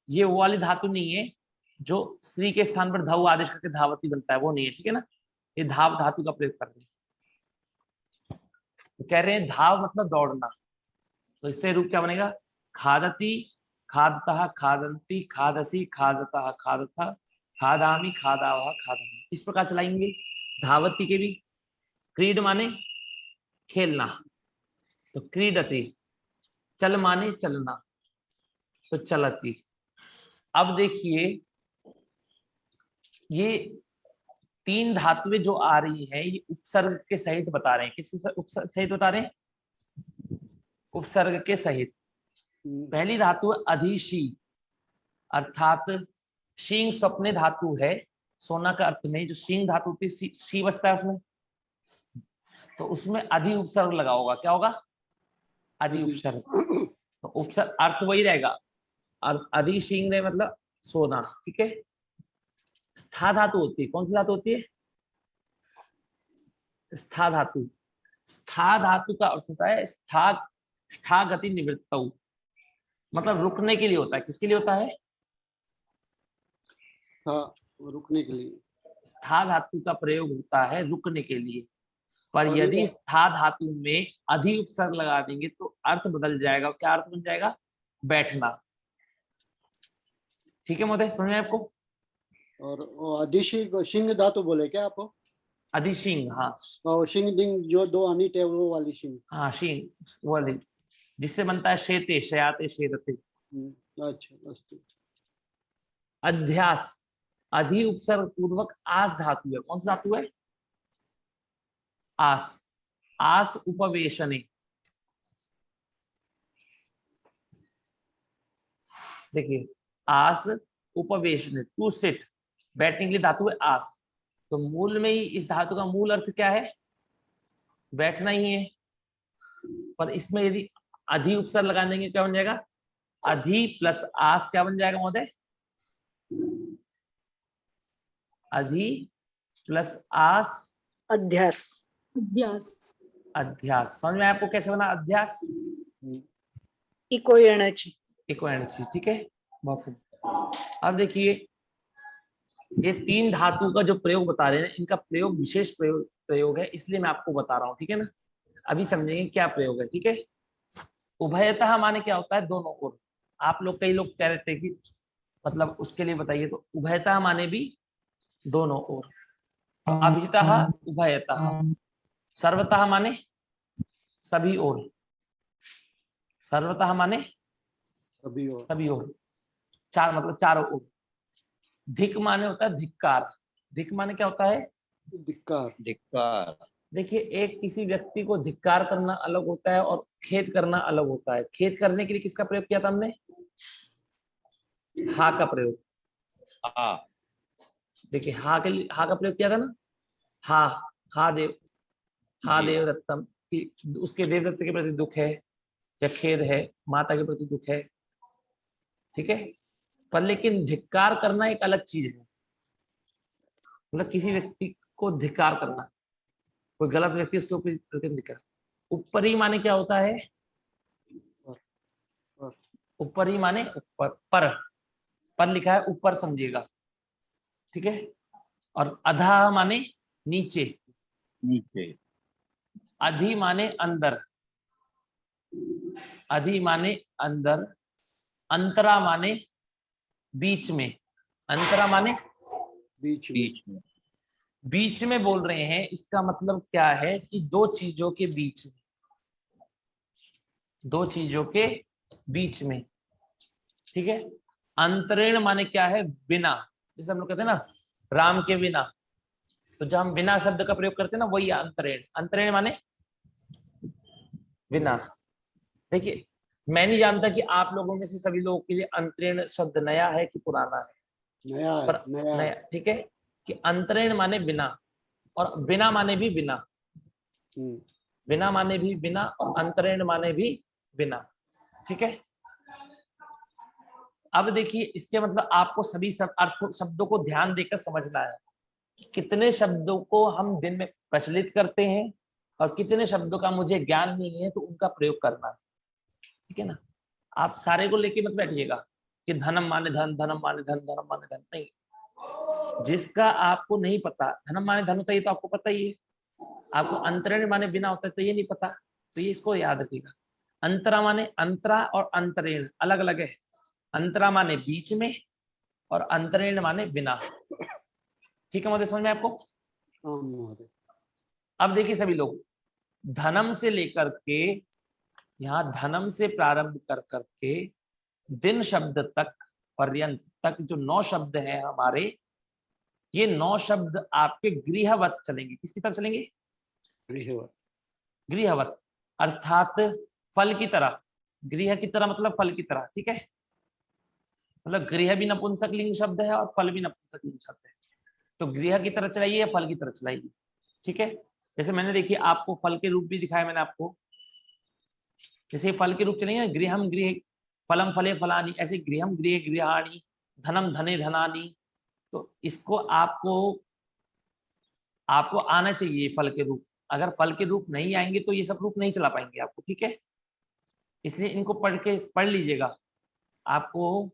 ये वो वाली धातु नहीं है जो श्री के स्थान पर धौ आदेश करके धावती बनता है, वो नहीं है, ठीक है ना। ये धाव धातु का प्रयोग कर रहे हैं, तो कह रहे हैं धाव मतलब दौड़ना, तो इससे रूप क्या बनेगा? खादती, खादतः, खादन्ति, खादसी, खादतः, खादथा, खादामी, खादावह, खादामी, इस प्रकार चलाएंगे। धावती के भी। क्रीड माने खेलना, तो क्रीडति। चल माने चलना, तो चलती। अब देखिए ये तीन धातुएं जो आ रही हैं ये उपसर्ग के सहित बता रहे हैं। किसके सहित बता रहे हैं? उपसर्ग के सहित। पहली धातु है अधिशी, अर्थात शींग स्वप्ने धातु है, सोना का अर्थ में जो शींग धातु होती है शी बसता है उसमें, तो उसमें अधि उपसर्ग लगा होगा। क्या होगा? अधि उपसर्ग। तो उपसर्ग अर्थ वही रहेगा, अधि शींग ने मतलब सोना, ठीक है। स्था धातु होती है, कौन सी धातु होती है? स्था धातु। स्था धातु का अर्थ होता है स्था ठा गति निवृत्तौ, मतलब रुकने के लिए होता है। किसके लिए होता है? हाँ, रुकने के लिए। था धातु का प्रयोग होता है रुकने के लिए, पर और यदि ये था धातु में अधि उपसर्ग लगा देंगे तो अर्थ बदल जाएगा। क्या अर्थ बन जाएगा? बैठना। ठीक है महोदय, समझ में आपको? और वो अधिशिंग शिंग धातु बोले क्या आप? अधिशिंग, हाँ और शिंग दिंग जो दो अनिट है वो वाली शिंग। हाँ, शिंग वो वाली, जिससे बनता है शेते, शयाते, शेरते। अच्छा, अस्तु। अध्यास, अधि उपसर्ग पूर्वक आस धातु है। कौन सा धातु है? आस। आस उपवेशने, देखिए आस उपवेशने, टू सिट, बैठने के लिए धातु है आस। तो मूल में ही इस धातु का मूल अर्थ क्या है? बैठना ही है। पर इसमें यदि अधि उपसर्ग लगा देंगे क्या बन जाएगा? अधि प्लस आस क्या बन जाएगा महोदय? अधि प्लस आस अध्यास। अभ्यास। अध्यास। समझ में आपको कैसे बना अध्यास? इको येण्याची। इको एनर्जी, ठीक है, बहुत सही। अब देखिए ये तीन धातु का जो प्रयोग बता रहे हैं, इनका प्रयोग विशेष प्रयोग है, इसलिए मैं आपको बता रहा हूँ। ठीक है ना? अभी समझेंगे क्या प्रयोग है। ठीक है? उभयतः माने क्या होता है? दोनों ओर। आप लोग, कई लोग कह रहे थे कि मतलब उसके लिए बताइए, तो उभयतः माने भी दोनों ओर। अभितः, उभयतः। सर्वतः माने सभी ओर। सर्वतः माने सभी ओर, चार मतलब चारों ओर। धिक माने होता है धिक्कार। धिक माने क्या होता है? धिक्कार। धिक्कार। देखिए, एक किसी व्यक्ति को धिक्कार करना अलग होता है और खेद करना अलग होता है। खेद करने के लिए किसका प्रयोग किया था हमने? हा का प्रयोग। हाँ। देखिए हा के लिए हा का प्रयोग किया था ना। हा, हा देव दत्तम, कि उसके देवदत्त के प्रति दुख है या खेद है, माता के प्रति दुख है। ठीक है? पर लेकिन धिक्कार करना एक अलग चीज है। मतलब किसी व्यक्ति को धिक्कार करना, कोई गलत व्यक्ति उसके ऊपर धिक्कार। ऊपर ही माने क्या होता है? ऊपर ही माने ऊपर, पर लिखा है ऊपर समझिएगा। ठीक है? और अधा माने नीचे। नीचे। अधि माने अंदर। अधि माने अंदर। अंतरा माने बीच में। अंतरा माने बीच में। बीच में बोल रहे हैं। इसका मतलब क्या है कि दो चीजों के बीच में। दो चीजों के बीच में। ठीक है? अंतरेण माने क्या है? बिना। जैसे हम लोग कहते हैं ना राम के बिना, तो जब हम बिना शब्द का प्रयोग करते हैं ना, वही अंतरेण। अंतरेण माने बिना। देखिए, मैं नहीं जानता कि आप लोगों में से सभी लोगों के लिए अंतरेण शब्द नया है कि पुराना है। नया है, पर नया। ठीक है? कि अंतरेण माने बिना, और बिना माने भी बिना। बिना माने भी बिना, और अंतरेण माने भी बिना। ठीक है? अब देखिए, इसके मतलब आपको सभी अर्थ शब्दों को ध्यान देकर समझना है कि कितने शब्दों को हम दिन में प्रचलित करते हैं और कितने शब्दों का मुझे ज्ञान नहीं है, तो उनका प्रयोग करना है। ठीक है ना? आप सारे को लेके मत बैठिएगा कि धनम माने धन, धनम माने धन, धनम माने धन। नहीं, जिसका आपको नहीं पता, धनम माने धन होता है ये तो आपको पता ही है। आपको अंतरेण माने बिना होता है तो ये नहीं पता, तो ये इसको याद रखिएगा। अंतरा माने, अंतरा और अंतरेण अलग अलग है। अंतरा माने बीच में और अंतरेण माने बिना। ठीक है महोदय, समझ में आपको? अब देखिए सभी लोग, धनम से लेकर के, यहाँ धनम से प्रारंभ कर करके दिन शब्द तक पर्यंत तक जो 9 शब्द हैं हमारे, ये 9 शब्द आपके गृहवत चलेंगे। किसकी तरह चलेंगे? गृहवत। गृहवत अर्थात फल की तरह। गृह की तरह मतलब फल की तरह। ठीक है? मतलब गृह भी नपुंसक लिंग शब्द है और फल भी नपुंसक लिंग शब्द है। तो गृह की तरह चलाइए या फल की तरह चलाइए। ठीक है? जैसे मैंने देखिए आपको फल के रूप भी दिखाया मैंने आपको। जैसे फल के रूप चलेंगे, गृहम गृह, फलम फले फलानी, ऐसे गृहम गृह गृहाणी, धनम धने धनानी। तो इसको आपको आना चाहिए फल के रूप। अगर फल के रूप नहीं आएंगे तो ये सब रूप नहीं चला पाएंगे आपको। ठीक है? इसलिए इनको पढ़ लीजिएगा। आपको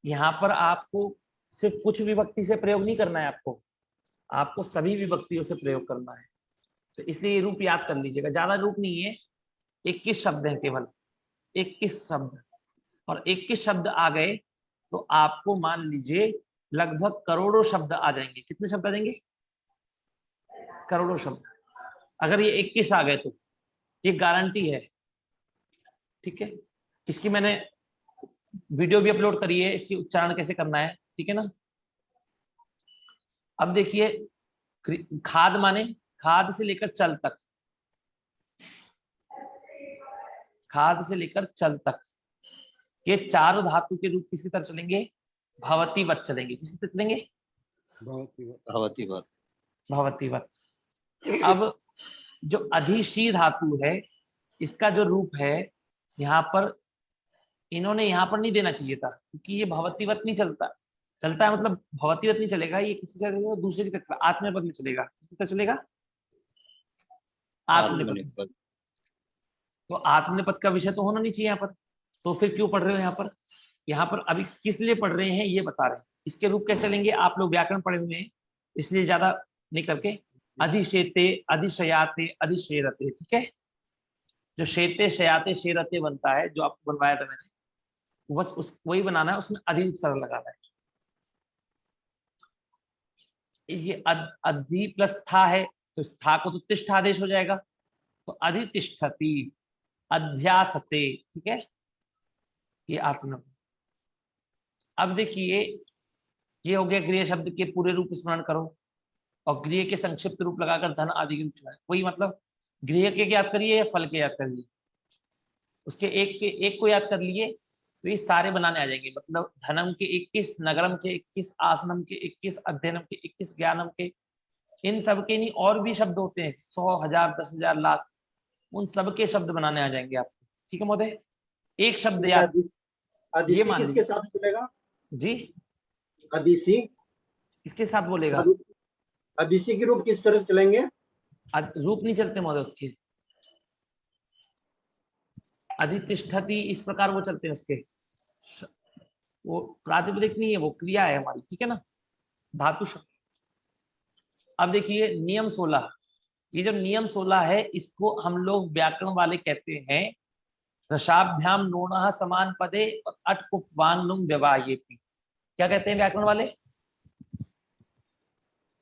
यहाँ पर आपको सिर्फ कुछ विभक्ति से प्रयोग नहीं करना है, आपको सभी विभक्तियों से प्रयोग करना है। तो इसलिए ये रूप याद कर लीजिएगा, ज्यादा रूप नहीं है, 21 शब्द है, केवल 21 शब्द। और 21 शब्द आ गए तो आपको मान लीजिए लगभग करोड़ों शब्द आ जाएंगे। कितने शब्द आ जाएंगे? करोड़ों शब्द। अगर ये 21 आ गए तो ये गारंटी है, ठीक है। इसकी मैंने वीडियो भी अपलोड करी है, इसकी उच्चारण कैसे करना है, ठीक है ना। अब देखिए, खाद माने खाद से लेकर चल तक, खाद से लेकर चल तक ये चारों धातु के रूप किसकी तरह चलेंगे? भवतीवत चलेंगे। किसकी तरह चलेंगे? भवतीवत। भवतीवत। अब जो अधिशी धातु है, इसका जो रूप है यहाँ पर, इन्होंने यहाँ पर नहीं देना चाहिए था, क्योंकि ये भवतीवत नहीं चलता है, मतलब भवतीवत नहीं चलेगा, ये किसी चलेगा, दूसरे की तरह आत्मनेपद में चलेगा। किसकी तरह चलेगा? आत्मनेपद। तो आत्मनेपद का विषय तो होना नहीं चाहिए यहाँ पर, तो फिर क्यों पढ़ रहे हो यहाँ पर? यहाँ पर अभी किस लिए पढ़ रहे हैं ये बता रहे हैं। इसके रूप कैसे चलेंगे? आप लोग व्याकरण पढ़े हुए हैं, इसलिए ज्यादा नहीं करके अधिशेते, अधिशयाते, अधिशेरते, ठीक है। जो शेते शयाते शेरते बनता है, जो आपको बनवाया था मैंने, बस वही बनाना है, उसमें अधि उपसर्ग लगाना है। ये अधि प्लस था है, तो था को तो तिष्ठ आदेश हो जाएगा, तो अधितिष्ठति, अध्यासते, ठीक है। ये आपने, अब देखिए ये हो गया गृह शब्द के पूरे रूप स्मरण करो, और गृह के संक्षिप्त रूप लगाकर धन आदि की उच्चारण। वही मतलब गृह के याद करिए या फल के याद करिए, उसके एक को याद कर लिए तो ये सारे बनाने आ जाएंगे। मतलब धनम के 21, नगरम के 21, आसनम के 21, अध्ययनम के 21, ज्ञानम के, इन सब के नहीं और भी शब्द होते हैं, 100, 1000, 10,000, लाख, उन सब के शब्द बनाने आ जाएंगे आपको, ठीक है महोदय। एक शब्द याद, ये मान किसके साथ चलेगा जी? अधिसी किसके साथ बोलेगा? अधिसी के रूप किस तरह से चलेंगे? रूप नहीं चलते महोदय उसके, अधितिष्ठति इस प्रकार वो चलते हैं उसके, वो प्रातिपदिक नहीं है, वो क्रिया है हमारी, ठीक है ना, धातु शब्द। अब देखिए नियम 16, ये जो नियम 16 है, इसको हम लोग व्याकरण वाले कहते हैं रसाभ्याम नोणः समान पदे और अटकुप्वांग नुम व्यवायेपि। क्या कहते हैं व्याकरण वाले?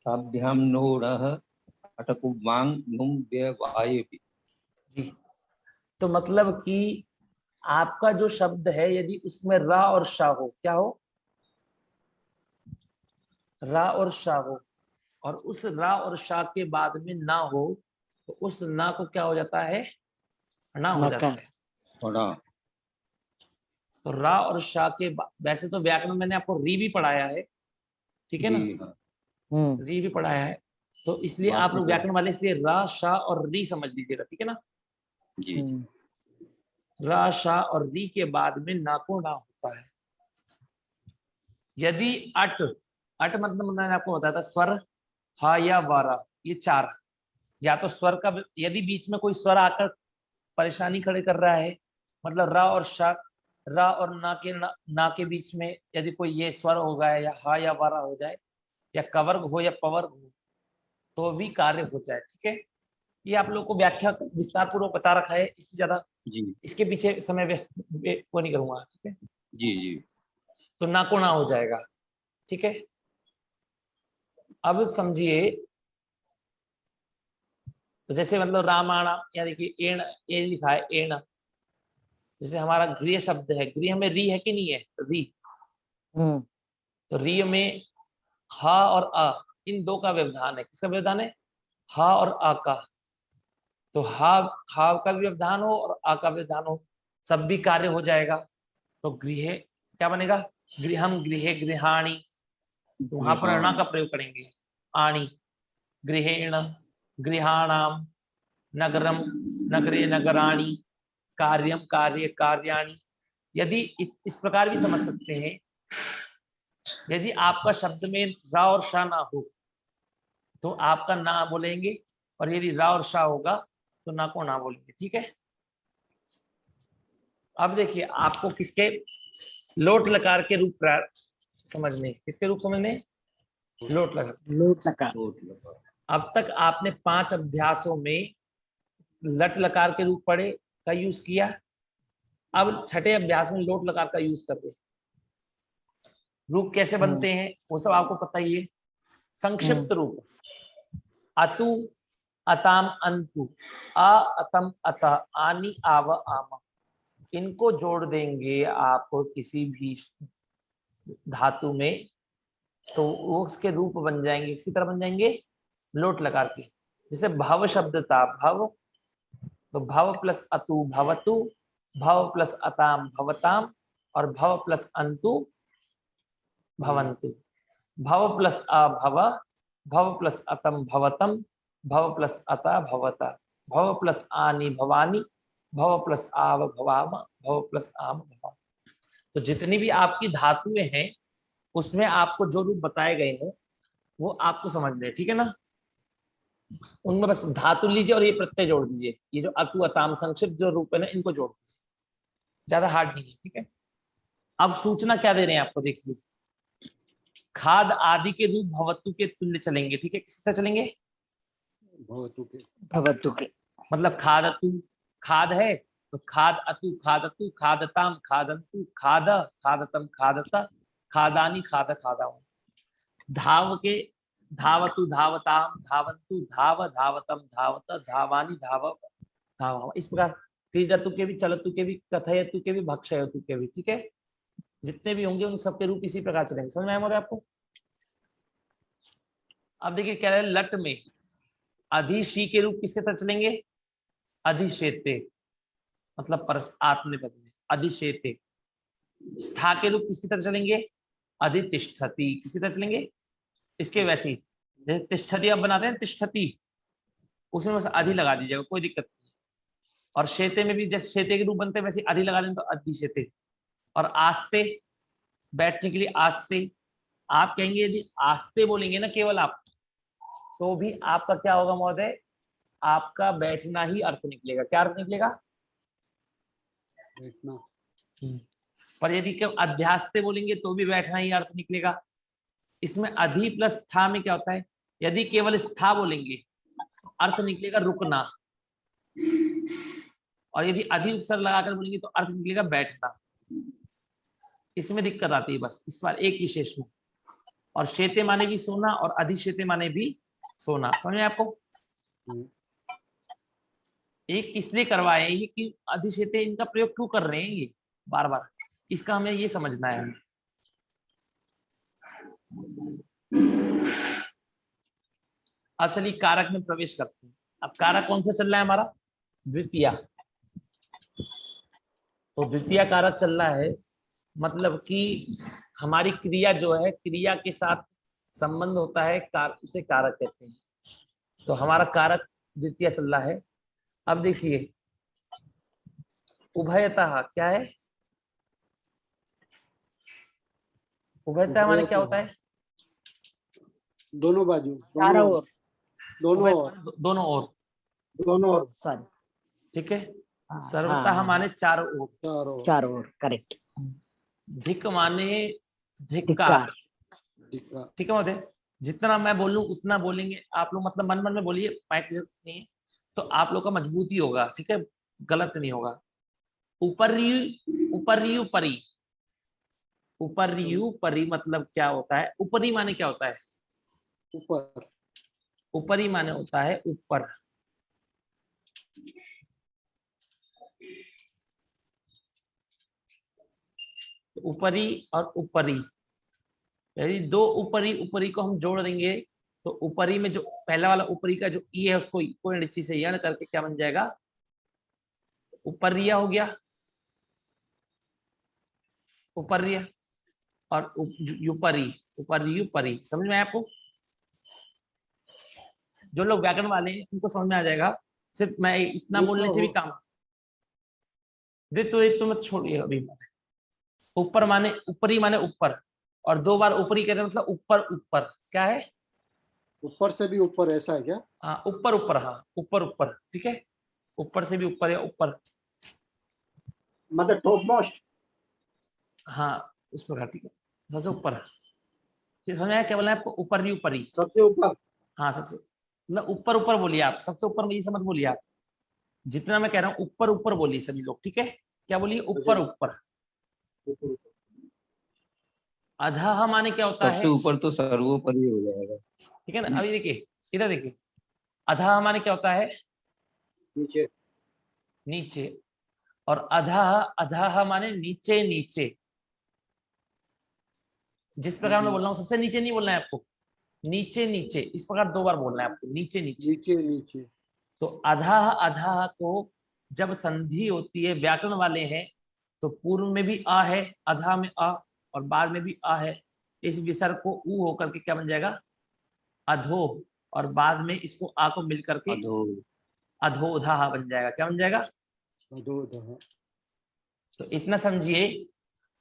रसाभ्याम नोणः अटकुप्वांग नुम व्यवायेपि। जी, तो मतलब कि आपका जो शब्द है, यदि उसमें रा और शा हो, क्या हो? रा और शा हो, और उस रा और शा के बाद में ना हो, तो उस ना को क्या हो जाता है? ना हो जाता है। तो रा और शा के वैसे तो व्याकरण मैंने आपको री भी पढ़ाया है, ठीक है ना, री भी पढ़ाया है, तो इसलिए आप लोग व्याकरण वाले इसलिए रा शा और री समझ लीजिएगा, ठीक है ना जी। रा शा और री के बाद में ना को ना होता है। यदि अट मतलब मैंने आपको बताया था स्वर हा या वारा, ये चार, या तो स्वर का, यदि बीच में कोई स्वर आकर परेशानी खड़े कर रहा है, मतलब रा और शा, रा और ना के बीच में यदि कोई ये स्वर हो गया, या हा या वारा हो जाए, या कवर्ग हो या पवर्ग हो, तो भी कार्य हो जाए, ठीक है। ये आप लोग को व्याख्या विस्तार पूर्वक बता रखा है, इससे ज्यादा इसके पीछे समय व्यस्त वो नहीं करूंगा, ठीक है जी जी। तो ना को ना हो जाएगा, ठीक है। अब समझिए, तो जैसे मतलब रामायण, या देखिए एण, ए लिखा है एण, जैसे हमारा गृह शब्द है, गृह में री है कि नहीं है? री, तो री में हा और आ, इन दो का व्यवधान है। किसका व्यवधान है? हा और आ का। तो हा का भी व्यवधान हो और आ का व्यवधान हो, सब भी कार्य हो जाएगा। तो गृह क्या बनेगा? गृहम, गृहे, गृहाणी, तो वहां पर अणा का प्रयोग करेंगे, आणी, गृहेण, गृहाणाम, नगरम, नगरे, नगराणी, कार्यम, कार्य, कार्याणी। यदि इस प्रकार भी समझ सकते हैं, यदि आपका शब्द में रा और शा ना हो तो आपका ना बोलेंगे, और यदि रा और शा होगा तो ना को ना बोलेंगे, ठीक है। अब देखिए आपको किसके लोट लकार के रूप समझने, किसके रूप समझने, लोट लकार। लोट लकार। अब तक आपने 5 अभ्यासों में लट लकार के रूप पढ़े का यूज किया, अब छठे अभ्यास में लोट लकार का यूज कर रहे। रूप कैसे बनते हैं वो सब आपको पता ही है। संक्षिप्त रूप अतु अताम अंतु, अ अतम अत, आनी आव आमा, इनको जोड़ देंगे आप किसी भी धातु में तो वो उसके रूप बन जाएंगे, इसी तरह बन जाएंगे लोट लकार के। जैसे भव शब्द था, भव तो भव प्लस अतु भवतु, भव प्लस अताम भवताम, और भव प्लस अंतु भवन्तु, भव प्लस अभव, भव प्लस अतम भवतम, भव प्लस अता भवता, भव प्लस आनी भवानी, भव प्लस आव भवाम, भव प्लस आम भवाम। तो जितनी भी आपकी धातुएं हैं उसमें आपको जो रूप बताए गए हैं वो आपको समझने हैं, ठीक है ना। उनमें बस धातु लीजिए और ये प्रत्यय जोड़ दीजिए, ये जो अतु अताम संक्षिप्त जो रूप है ना इनको जोड़ दीजिए, ज्यादा हार्ड नहीं है, ठीक है। अब सूचना क्या दे रहे हैं आपको, देखिए खाद आदि के रूप भवतु के तुल्य चलेंगे, ठीक है। किस तरह चलेंगे, भवतु के, मतलब खाद अतु, खाद है तो खाद अतु खादतु खादताम खादंतु खाद खादतम खादता खादानी खाद खादाओ। धाव के धावतु धावताम धावंतु धाव धावतम धावत धावानी धाव धाव, इस प्रकार क्रीडतु के भी, चलतु के भी, कथयतु के भी, भक्षयतु के भी, ठीक है। जितने भी होंगे उन सबके रूप इसी प्रकार चलेंगे। समझ में आया मोरे आपको। अब देखिए क्या है, लट में अधिशी के रूप किसके तरह चलेंगे, अधिशेते, मतलब परस आत्मनिपद में अधिशेते। स्था के रूप किसकी तरह चलेंगे, अधितिष्ठति, किसकी तरह चलेंगे, इसके वैसे ही जैसे तिष्ठति अब बनाते हैं तिष्ठति, उसमें बस अधि लगा दीजिएगा, कोई दिक्कत नहीं। और शेते में भी जैसे शेते के रूप बनते हैं वैसे अधि लगा दें तो अधिशेते। और आस्ते, बैठने के लिए आस्ते, आप कहेंगे यदि आस्ते बोलेंगे ना केवल आप, तो भी आपका क्या होगा महोदय, आपका बैठना ही अर्थ निकलेगा। क्या अर्थ निकलेगा, बैठना। पर यदि केवल अध्यास्ते बोलेंगे तो भी बैठना ही अर्थ निकलेगा। इसमें अधि प्लस स्था में क्या होता है, यदि केवल स्था बोलेंगे अर्थ निकलेगा रुकना, और यदि अधि उपसर्ग लगाकर बोलेंगे तो अर्थ निकलेगा बैठना। इसमें दिक्कत आती है बस इस बार एक विशेष में। और शेते माने भी सोना और अधिशेते माने भी सोना। समझ में आपको। एक इसलिए करवाए ये कि अधिशेते इनका प्रयोग क्यों कर रहे हैं ये बार बार, इसका हमें ये समझना है। अब चलिए कारक में प्रवेश करते हैं। अब कारक कौन सा चल रहा है हमारा, द्वितीय। तो द्वितीय कारक चल रहा है, मतलब कि हमारी क्रिया जो है, क्रिया के साथ संबंध होता है, उसे कारक कहते हैं। तो हमारा कारक द्वितीय चल रहा है। अब देखिए उभयतः क्या है, उभयतः माने क्या होता है, दोनों बाजू, चारों ओर, दोनों ओर, दोनों ओर, दोनों ओर, सॉरी, ठीक है। सर्वतः माने चारों ओर, चारों ओर, करेक्ट। धिक माने धिक्कार, ठीक है महोदय। जितना मैं बोलूं उतना बोलेंगे आप लोग, मतलब मन मन में बोलिए, माइक नहीं है तो आप लोग का मजबूती होगा, ठीक है, गलत नहीं होगा। ऊपरी ऊपरी परी, ऊपरी परी मतलब क्या होता है, ऊपरी माने क्या होता है, ऊपर, ऊपरी माने होता है ऊपर। ऊपरी और ऊपरी, यदि दो ऊपरी ऊपरी को हम जोड़ देंगे तो ऊपरी में जो पहला वाला ऊपरी का जो ई है उसको कोई नीचे से यण करके क्या बन जाएगा, ऊपरिया हो गया, ऊपरिया। और यूपरी, ऊपरी यूपरी। समझ में आया आपको। जो लोग व्याकरण वाले हैं उनको समझ में आ जाएगा, सिर्फ मैं इतना बोलने से भी काम। तो मत छोड़िए अभी। ऊपर माने ऊपरी माने ऊपर, और दो बार ऊपरी कहते हैं मतलब ऊपर ऊपर। क्या है, ऊपर से भी ऊपर, ऐसा है क्या। हाँ ऊपर ऊपर, हाँ ऊपर ऊपर, ठीक है, ऊपर से भी ऊपर या ऊपर। मतलब टॉप मोस्ट। हाँ उस प्रकार, ठीक है, सबसे ऊपर। समझ आया क्या बोला है आपको? ऊपर भी ऊपर ही। सबसे ऊपर। हाँ सबसे, मतलब ऊपर ऊपर बोलिए आप, सबसे ऊपर में ये समझ बोलिए आप, जितना मैं कह रहा हूँ ऊपर ऊपर बोलिए सभी लोग, ठीक है? क्या बोलिए? ऊपर ऊपर। अधः माने क्या होता सबसे है? ऊपर तो सर्वोपरि हो जाएगा। ठीक है ना? अभी देखिए, इधर देखिए, अधः माने क्या होता है? नीचे। नीचे। और अधः, अधः माने नीचे नीचे। जिस प्रकार मैं बोल रहा हूँ, सबसे नीचे नहीं बोलना है आपको, नीचे नीचे, इस प्रकार 2 बार बोलना है आपको, नीचे नीचे। नीचे नीचे। तो अधः, अधः को जब संधि होती है, व्याकरण वाले हैं, तो पूर्व में भी आ है, अधः में आ, और बाद में भी आ है, इस विसर्ग को ऊ होकर के क्या बन जाएगा? अधो। और बाद में इसको आ को मिल करके अधो। अधोधा बन जाएगा। क्या बन जाएगा? अधोधः। तो इतना समझिए,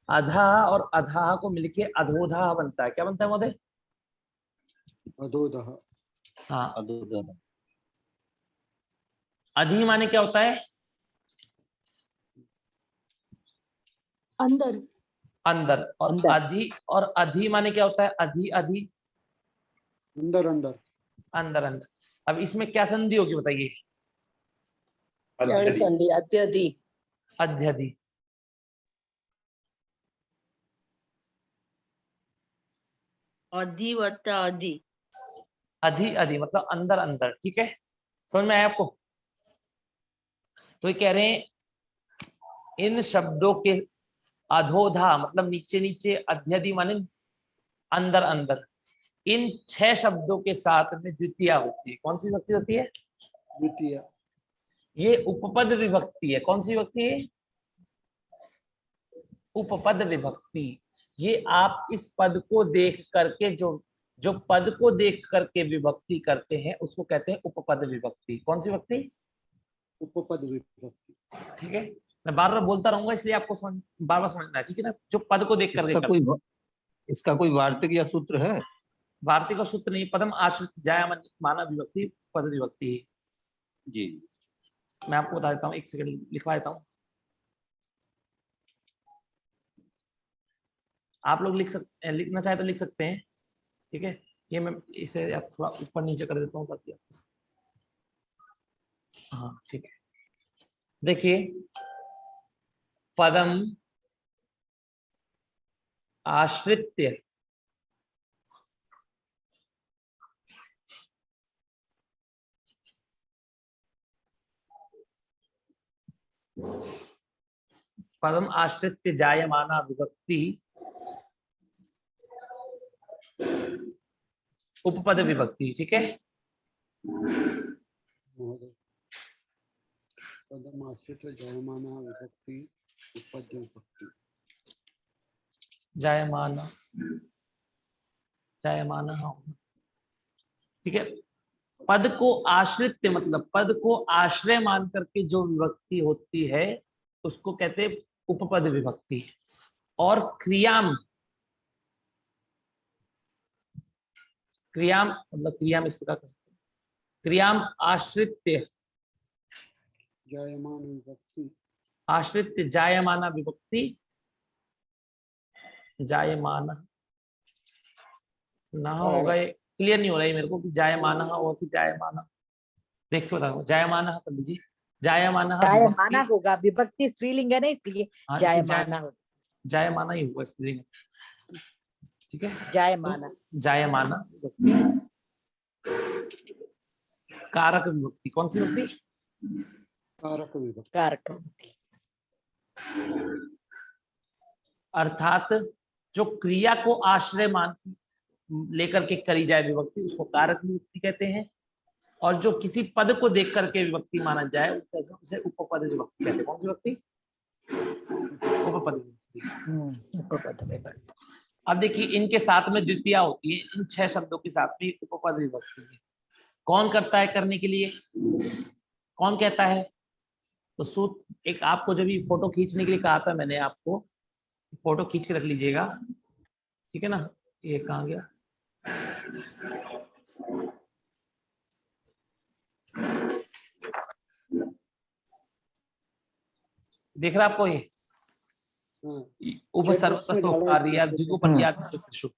अधा और अधा को मिलके अधोधा बनता है। क्या बनता है महोदय? अधोधः। हाँ। अधोधः। अधि माने क्या होता है? अंदर। अंदर। और अंदर। अधि, और अधि माने क्या होता है? अधि, अधि अंदर अंदर। अंदर अंदर। अब इसमें क्या संधि होगी बताइए? संधि अत्यधि। अध्यधि। अधि वत्ता अधि। अधि, अधि मतलब अंदर अंदर, ठीक है? समझ में आया आपको? तो ये कह रहे हैं इन शब्दों के अधोधा मतलब नीचे नीचे, अध्यधि माने अंदर अंदर, इन 6 शब्दों के साथ में द्वितीया होती है। कौन सी विभक्ति होती है? द्वितीय। ये उपपद विभक्ति है। कौन सी विभक्ति है? उपपद विभक्ति। ये आप इस पद को देख करके जो जो पद को देख करके विभक्ति करते हैं उसको कहते हैं उपपद विभक्ति। कौन सी विभक्ति? उपपद विभक्ति। ठीक है, मैं बार बार बोलता रहूंगा इसलिए आपको बार बार समझना है, ठीक है ना? जो पद को देख करके करते हैं। इसका कोई वार्तिक या सूत्र है? वार्तिक का सूत्र नहीं, पदम आश्रित जायमान माना विभक्ति पद विभक्ति है। जी। मैं आपको बता देता हूँ, एक सेकंड लिखवा देता हूँ। आप लोग लिख सकते हैं, लिखना चाहे तो लिख सकते हैं, ठीक है? ये मैं इसे आप थोड़ा ऊपर नीचे कर देता हूँ ताकि हाँ ठीक है। देखिए, पदम आश्रित्य पदम आश्रित्य जायमाना विभक्ति उपपद विभक्ति, ठीक है? पदम आश्रित जायमाना विभक्ति उपपद विभक्ति। जायमाना, जायमाना, ठीक है? पद को आश्रित मतलब पद को आश्रय मान करके जो विभक्ति होती है उसको कहते हैं उपपद विभक्ति। और क्रियाम, क्रियाम मतलब क्रियाम इस प्रकार कर सकते हैं, क्रियाम आश्रित्य जायमान विभक्ति। आश्रित्य जायमाना विभक्ति, जायमाना ना होगा, ये क्लियर नहीं हो रहा है मेरे को कि जायमाना होगा कि जायमाना। देख के बताऊंगा, जायमाना कर लीजिए, जायमाना जायमाना होगा, विभक्ति स्त्रीलिंग है ना इसलिए जायमाना होगा। जायमाना ही होगा स्त्रीलिंग, ठीक है? जायमाना। तो जायमाना कारक विभक्ति। कौन सी विभक्ति? कारक विभक्ति। कारक। अर्थात जो क्रिया को आश्रय मान लेकर के करी जाए विभक्ति उसको कारक विभक्ति कहते हैं, और जो किसी पद को देख करके विभक्ति माना जाए उसे उपपद विभक्ति कहते हैं। कौन सी विभक्ति? उपपद विभक्ति। उपपद विभक्ति। अब देखिए, इनके साथ में द्वितीया होती है, इन 6 शब्दों के साथ में उपपद विभक्ति है। कौन करता है करने के लिए? कौन कहता है? तो सूत्र एक आपको जब ये फोटो खींचने के लिए कहा था मैंने आपको, फोटो खींच के रख लीजिएगा, ठीक है ना? ये कहाँ गया? देख रहा आपको ये हाँ, उभ Chat सर्व box में तसो डाला है। कार्या द्विगुपर्यादिषु।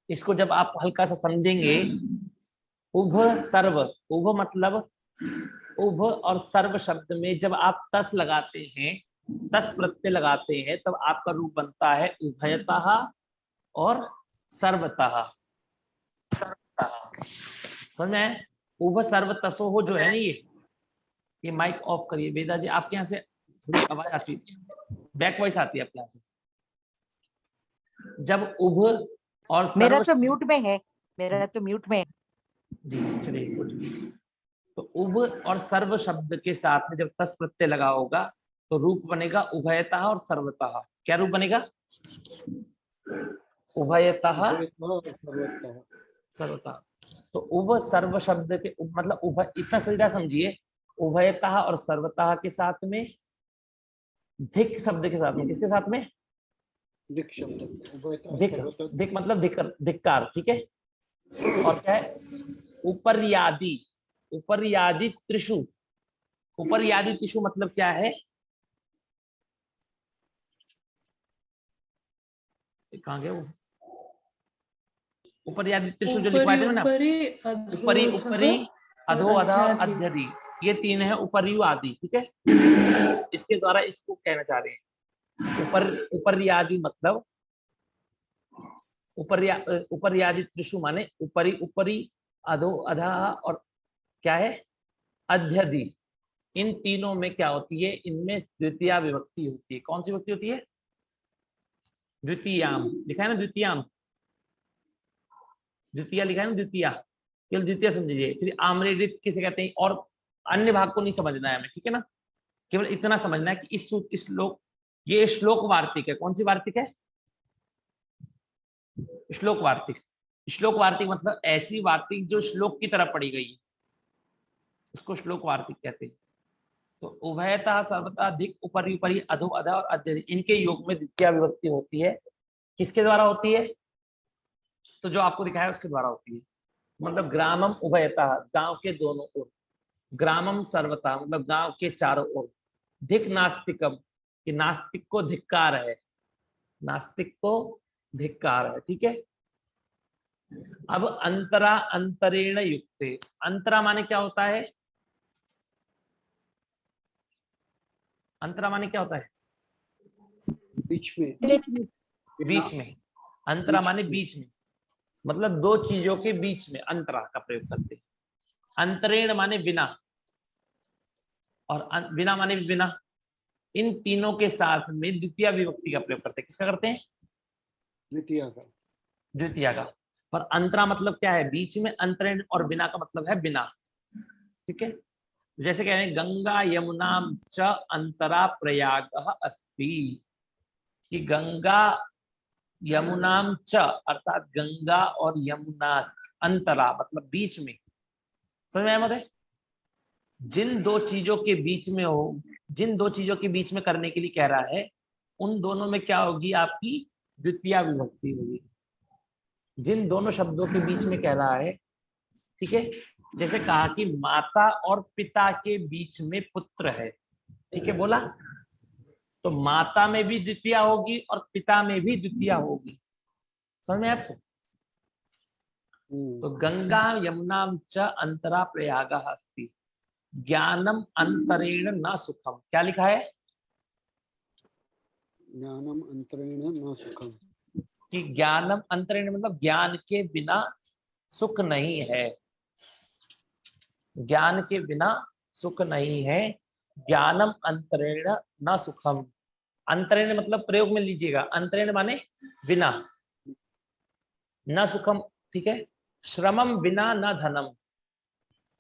इसको जब आप हल्का सा समझेंगे, उभ सर्व, उभ मतलब उभ और सर्व शब्द में जब आप तस लगाते हैं, तस प्रत्यय लगाते हैं, तब आपका रूप बनता है उभयतः और सर्वतः। समझ में आया? उभ सर्व तसो हो जो है ना, ये माइक ऑफ करिए वेदा जी, आपके यहाँ से थोड़ी आवाज आती है, बैक वॉइस आती है आपके यहाँ से। जब उभ और मेरा सर्व तो म्यूट में है, मेरा तो म्यूट में है। जी चलिए गुड। तो उभ और सर्व शब्द के साथ में जब तस प्रत्यय लगा होगा तो रूप बनेगा उभयतः और सर्वतः। क्या रूप बनेगा? उभयतः सर्वतः। तो उभ सर्व शब्द के मतलब उभ, इतना सीधा समझिए, उभयतः और सर्वतः के साथ में, धिक शब्द के साथ में, किसके साथ में? दिक शब्द, धिक, धिक मतलब धिक्कार, ठीक है। और क्या है? उपर्यादि, उपर्यादि त्रिषु, उपर्यादि त्रिषु मतलब क्या है? कहाँ गया वो? उपर्यादि त्रिषु जो लिखवाए थे ना, ऊपरी ऊपरी अधो अधा अध्यधि, ये तीन है उपर्यु आदि, ठीक है। इसके द्वारा इसको कहना चाह रहे हैं उपर्यादि मतलब उपर्यादि त्रिषु माने ऊपरी ऊपरी अधो अधा और क्या है अध्यधि। इन तीनों में क्या होती है? इनमें द्वितीया विभक्ति होती है। कौन सी विभक्ति होती है? द्वितीयाम लिखा है ना, द्वितीयाम, द्वितीय लिखा है ना, द्वितीया, केवल द्वितीय समझिए। फिर आम्रेडित किसे कहते हैं और अन्य भाग को नहीं समझना है हमें, ठीक है ना। केवल इतना समझना है कि इस श्लोक, ये श्लोक वार्तिक है। कौन सी वार्तिक है? श्लोक वार्तिक। श्लोक वार्तिक मतलब ऐसी वार्तिक जो श्लोक की तरह पढ़ी गई है, उसको श्लोक वार्तिक कहते हैं। तो उभयतः सर्वतः अधिक ऊपरी ऊपरी अधो अधा और अध्ययन, इनके योग में द्वितीय विभक्ति होती है। किसके द्वारा होती है? तो जो आपको दिखाया उसके द्वारा होती है। मतलब ग्रामम उभयतः, गांव के दोनों ओर, ग्रामम सर्वतः मतलब गांव के चारों ओर, धिक नास्तिकम कि नास्तिक को धिक्कार है, नास्तिक को धिक्कार है, ठीक है। अब अंतरा अंतरेण युक्ते, अंतरा माने क्या होता है? अंतरा माने क्या होता है? बीच में, बीच में। अंतरा माने बीच में, मतलब दो चीजों के बीच में अंतरा का प्रयोग करते हैं। अंतरेण माने बिना, और बिना माने बिना। इन तीनों के साथ में द्वितीय विभक्ति का प्रयोग करते हैं। किसका करते हैं? द्वितीय का। द्वितीय का। पर अंतरा मतलब क्या है? बीच में। अंतरेण और बिना का मतलब है बिना, ठीक है। जैसे कह रहे हैं गंगा यमुनाम च अंतरा प्रयागः अस्ति, कि गंगा यमुनाम च अर्थात गंगा और यमुना, अंतरा मतलब बीच में। समझ में आया मुझे? जिन दो चीजों के बीच में हो, जिन दो चीजों के बीच में करने के लिए कह रहा है, उन दोनों में क्या होगी? आपकी द्वितीय विभक्ति होगी। जिन दोनों शब्दों के बीच में कह रहा है, ठीक है। जैसे कहा कि माता और पिता के बीच में पुत्र है, ठीक है, बोला तो माता में भी द्वितीय होगी और पिता में भी द्वितीय होगी। समझ में आपको? तो गंगा यमुना च अंतरा प्रयागः अस्ति, ज्ञानम अंतरेण न सुखम। क्या लिखा है? ज्ञानम अंतरेण न सुखम, कि ज्ञानम अंतरेण मतलब ज्ञान के बिना सुख नहीं है, ज्ञान के बिना सुख नहीं है। ज्ञानम अंतरेण न सुखम, अंतरेण मतलब प्रयोग में लीजिएगा, अंतरेण माने बिना, न सुखम, ठीक है। श्रमम बिना न धनम,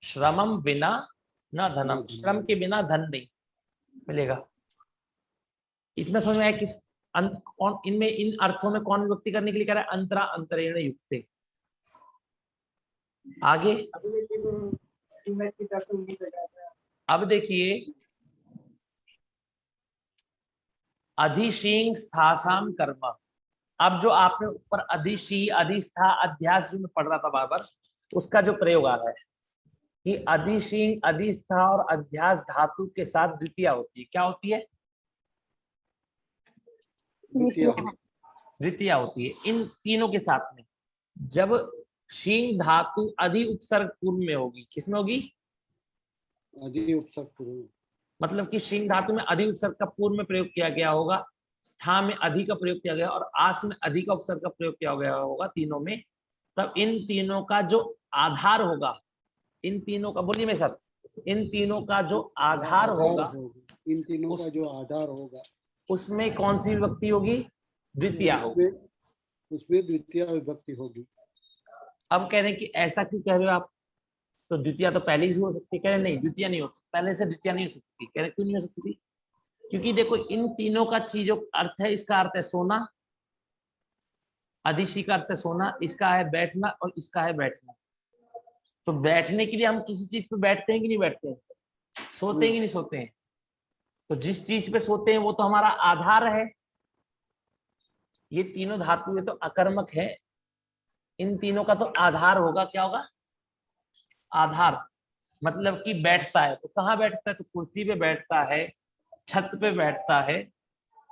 श्रमम बिना न धनम, श्रम के बिना धन नहीं मिलेगा। इतना समझ में आया? किस कौन इनमें, इन अर्थों में कौन विभक्ति करने के लिए कह रहा है? अंतरा अंतरेण युक्ते। आगे अब देखिए, अधिशींग स्थासाम कर्म। अब जो आपने ऊपर अधिशी अधिष्ठा अध्यास जो में पढ़ रहा था बार बार, उसका जो प्रयोग आ रहा है कि अधिशींग अधिष्ठा और अध्यास धातु के साथ द्वितीय होती है। क्या होती है? द्वितीया होती है। इन तीनों के साथ में जब शींग धातु अधि उपसर्ग पूर्व में होगी, किसमें होगी? अधि उपसर्ग पूर्व, मतलब कि शींग धातु में अधि उपसर्ग का पूर्व में प्रयोग किया गया होगा, स्था में अधि का प्रयोग किया गया और आस में अधि का उपसर्ग का प्रयोग किया गया होगा तीनों में, तब इन तीनों का जो आधार होगा, इन तीनों का, बोलिए मेरे साथ, इन तीनों का जो आधार होगा, इन तीनों का जो आधार होगा, उसमें कौन सी विभक्ति होगी? द्वितीया होगी। उसमें द्वितीय विभक्ति होगी। अब कह रहे हैं कि ऐसा क्यों कह रहे हो आप? तो द्वितीया तो पहले ही हो सकती है। कह रहे नहीं, द्वितीया नहीं हो सकती, पहले से द्वितीया नहीं हो सकती। कह रहे क्यों नहीं हो सकती? क्योंकि देखो इन तीनों का चीजों अर्थ है, इसका अर्थ है सोना, अधिशी का अर्थ है सोना, इसका है बैठना और इसका है बैठना। तो बैठने के लिए हम किसी चीज पे बैठते हैं कि नहीं बैठते हैं? सोते हैं कि नहीं सोते हैं? तो जिस चीज पे सोते हैं वो तो हमारा आधार है। ये तीनों धातु ये तो अकर्मक है, इन तीनों का तो आधार होगा, क्या होगा? आधार। मतलब कि बैठता है तो कहाँ बैठता है? तो कुर्सी पे बैठता है, छत पे बैठता है,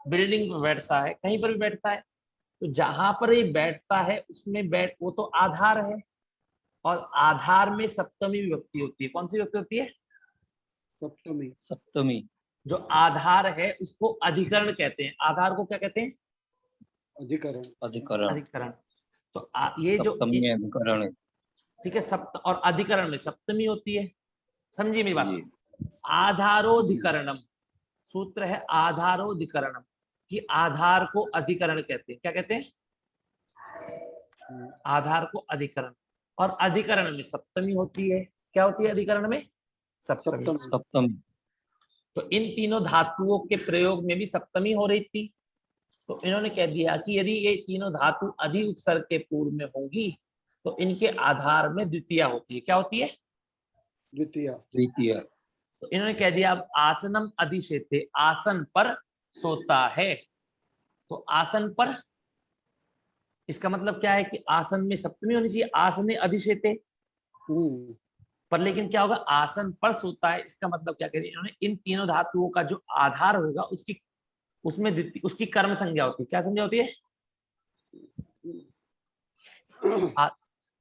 बिल्डिंग पे बैठता है, कहीं पर भी बैठता है। तो जहां पर ये बैठता है उसमें वो तो आधार है। और आधार में सप्तमी विभक्ति होती है। कौन सी विभक्ति होती है? सप्तमी। सप्तमी। जो आधार है उसको अधिकरण कहते हैं। आधार को क्या कहते हैं? अधिकरण। अधिकरण। अधिकरण। तो ये जो सप्तमी अधिकरण है। ठीक है, सप्त और अधिकरण में सप्तमी होती है। समझिए मेरी बात। आधारोधिकरणम सूत्र है, आधारोधिकरणम, कि आधार को अधिकरण कहते हैं। क्या कहते हैं? आधार को अधिकरण। और अधिकरण में सप्तमी होती है। क्या होती है अधिकरण में? सप्तमी। सप्तमी। तो इन तीनों धातुओं के प्रयोग में भी सप्तमी हो रही थी। तो इन्होंने कह दिया कि यदि ये तीनों धातु अधि उपसर्ग के पूर्व में होगी तो इनके आधार में द्वितीया होती है। क्या होती है? द्वितीया। द्वितीया। तो इन्होंने कह दिया अब आसनम अधिशेते, आसन पर सोता है। तो आसन पर, इसका मतलब क्या है कि आसन में सप्तमी होनी चाहिए, आसने अधिशेते। पर लेकिन क्या होगा? आसन पर सोता है। इसका मतलब क्या कह रहे हैं इन्होंने? इन तीनों धातुओं का जो आधार होगा उसकी, उसमें उसकी कर्म संज्ञा होती है। क्या संज्ञा होती है?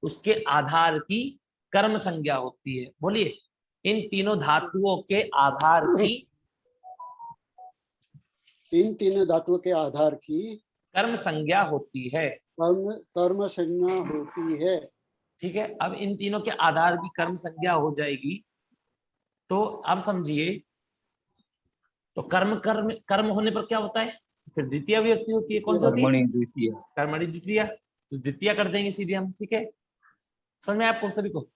उसके आधार की कर्म संज्ञा होती है। बोलिए, इन तीनों धातुओं के आधार की, इन तीनों धातुओं के आधार की कर्म संज्ञा होती है। कर्म संज्ञा होती है। ठीक है, अब इन तीनों के आधार की कर्म संज्ञा हो जाएगी। तो अब समझिए, तो कर्म कर्म कर्म होने पर क्या होता है? फिर द्वितीय विभक्ति होती है। कौन सी होती है? कर्मणि द्वितीया। कर्मणि द्वितीया। तो द्वितीया कर देंगे सीधे हम। ठीक है, समझ में आपको सभी को?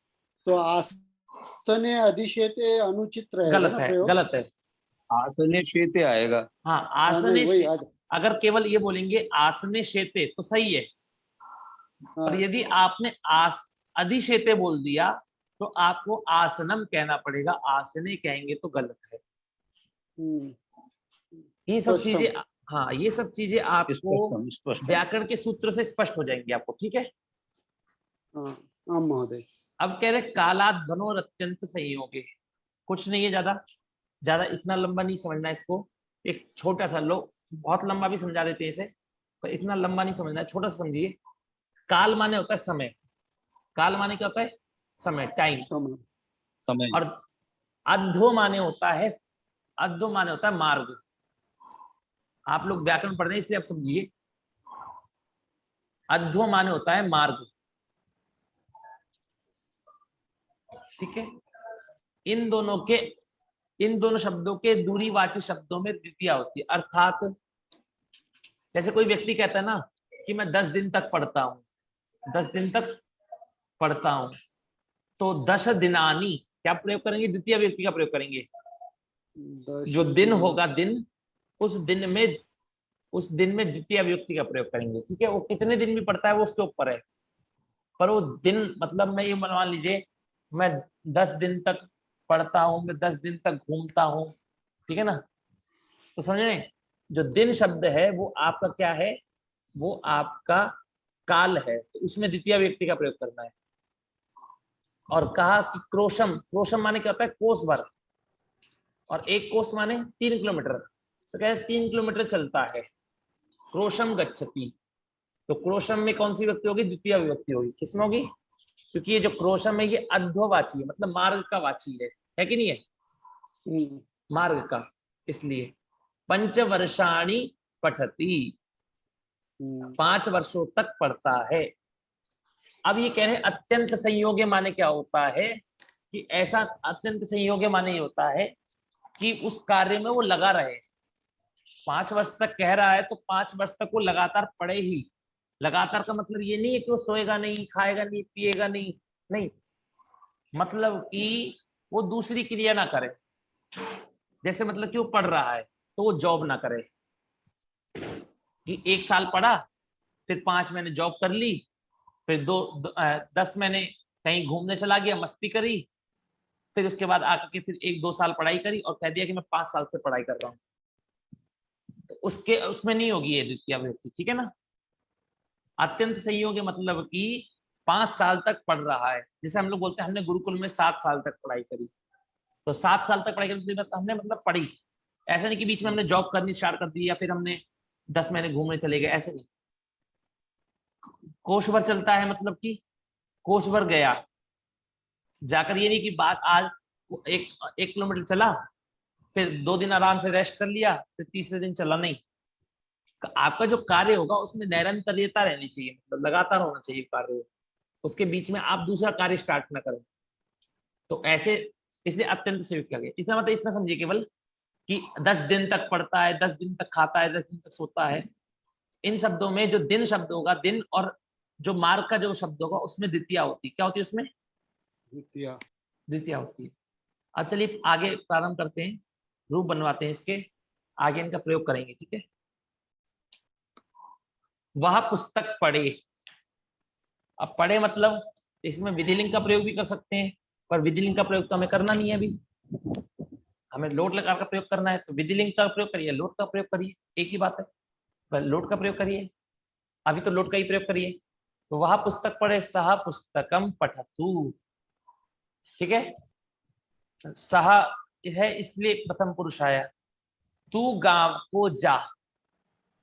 तो आसने अधिशेते अनुचित रहेगा। गलत है, गलत है। आसने शेते आएगा। हाँ, आसने, अगर केवल ये बोलेंगे आसने शेते तो सही है। पर यदि आपने अधिशेते बोल दिया तो आपको आसनम कहना पड़ेगा। आसने कहेंगे तो गलत है। ये सब चीजें, हाँ, ये सब चीजें आपको व्याकरण के सूत्र से स्पष्ट हो जाएंगी आपको। ठीक है महोदय। अब कह रहे कालात बनोर अत्यंत संयोगे। कुछ नहीं है, ज्यादा इतना लंबा नहीं समझना इसको। एक छोटा सा, लोग बहुत लंबा भी समझा देते हैं इसे, पर इतना लंबा नहीं समझना है, छोटा सा समझिए। काल माने होता है समय। काल माने क्या होता है? समय, टाइम। समय। और अध्व माने होता है, अध्व माने होता है मार्ग। आप लोग व्याकरण पढ़ रहे हैं इसलिए आप समझिए। अध्व माने होता है मार्ग। ठीक है, इन दोनों शब्दों के दूरीवाची शब्दों में द्वितीया होती है। अर्थात जैसे कोई व्यक्ति कहता है ना कि मैं 10 दिन तक पढ़ता हूं, 10 दिन तक पढ़ता हूं, तो 10 दिनानी क्या प्रयोग करेंगे? द्वितीय व्यक्ति का प्रयोग करेंगे। जो दिन होगा, दिन, उस दिन में द्वितीय व्यक्ति का प्रयोग करेंगे। ठीक है, वो कितने दिन भी पढ़ता है वो उसके ऊपर है। पर वो दिन, मतलब मैं ये मान लीजिए मैं 10 दिन तक पढ़ता हूँ, मैं 10 दिन तक घूमता हूँ, ठीक है ना? तो समझ रहे, जो दिन शब्द है वो आपका क्या है? वो आपका काल है। तो उसमें द्वितीय व्यक्ति का प्रयोग करना है। और कहा कि क्रोशम, क्रोशम माने क्या होता है? कोस भर। और एक कोस माने 3 किलोमीटर। तो क्या 3 किलोमीटर चलता है। क्रोशम गच्छति, तो क्रोशम में कौन सी विभक्ति होगी? द्वितीय विभक्ति होगी। किसमें होगी? क्योंकि ये जो क्रोशम है ये अध्ववाची है, मतलब मार्ग का वाची है कि नहीं है? मार्ग का, इसलिए पंचवर्षाणि पठति, 5 वर्षों तक पढ़ता है। अब ये कह रहे हैं अत्यंत संयोग्य माने क्या होता है कि ऐसा अत्यंत संयोग्य माने ये होता है कि उस कार्य में वो लगा रहे। 5 वर्ष तक कह रहा है तो 5 वर्ष तक वो लगातार पढ़े ही। लगातार का मतलब ये नहीं है कि वो सोएगा नहीं, खाएगा नहीं, पिएगा नहीं, नहीं, मतलब कि वो दूसरी क्रिया ना करे। जैसे मतलब कि वो पढ़ रहा है तो वो जॉब ना करे कि 1 साल पढ़ा, फिर 5 महीने जॉब कर ली, फिर 10 महीने कहीं घूमने चला गया, मस्ती करी, फिर उसके बाद आकर के फिर 1-2 साल पढ़ाई करी और कह दिया कि मैं 5 साल से पढ़ाई कर रहा हूँ। तो उसमें नहीं होगी ये द्वितीय विभक्ति, ठीक है ना। अत्यंत संयोग्य मतलब कि 5 साल तक पढ़ रहा है। जैसे हम लोग बोलते हैं हमने गुरुकुल में 7 साल तक पढ़ाई करी, तो 7 साल तक पढ़ाई करने के बाद हमने मतलब पढ़ी। ऐसा नहीं कि बीच में हमने जॉब करनी स्टार्ट कर दी या फिर हमने 10 महीने घूमने चले गए, ऐसे नहीं। कोष भर चलता है मतलब कि कोष भर गया, जाकर ये नहीं कि बात आज 1 किलोमीटर चला, फिर 2 दिन आराम से रेस्ट कर लिया, फिर तीसरे दिन चला, नहीं। आपका जो कार्य होगा उसमें निरंतरता रहनी चाहिए, मतलब लगातार होना चाहिए कार्य, उसके बीच में आप दूसरा कार्य स्टार्ट ना करें। तो ऐसे इसलिए अत्यंत संयुक्त किया गया। इसका मतलब इतना समझिए केवल कि 10 दिन तक पढ़ता है, 10 दिन तक खाता है, 10 दिन तक सोता है। इन शब्दों में जो दिन शब्द होगा, दिन, और जो मार्ग का जो शब्द होगा उसमें द्वितीया होती है। क्या होती है उसमें? द्वितीया होती है। अब चलिए आगे प्रारंभ करते हैं, रूप बनवाते हैं इसके, आगे इनका प्रयोग करेंगे, ठीक है। वह पुस्तक पढ़े। अब पढ़े मतलब इसमें विधिलिंग का प्रयोग भी कर सकते हैं, पर विधिलिंग का प्रयोग तो हमें करना नहीं है अभी, हमें लोट लकार का प्रयोग करना है। तो विधिलिंग का प्रयोग करिए, लोट का प्रयोग करिए, एक ही बात है, पर लोट का प्रयोग करिए। अभी तो लोट का ही प्रयोग करिए। तो वह पुस्तक पढ़े, सह पुस्तकम पठतु, ठीक है। सह है इसलिए प्रथम पुरुष आया। तू गांव को जा,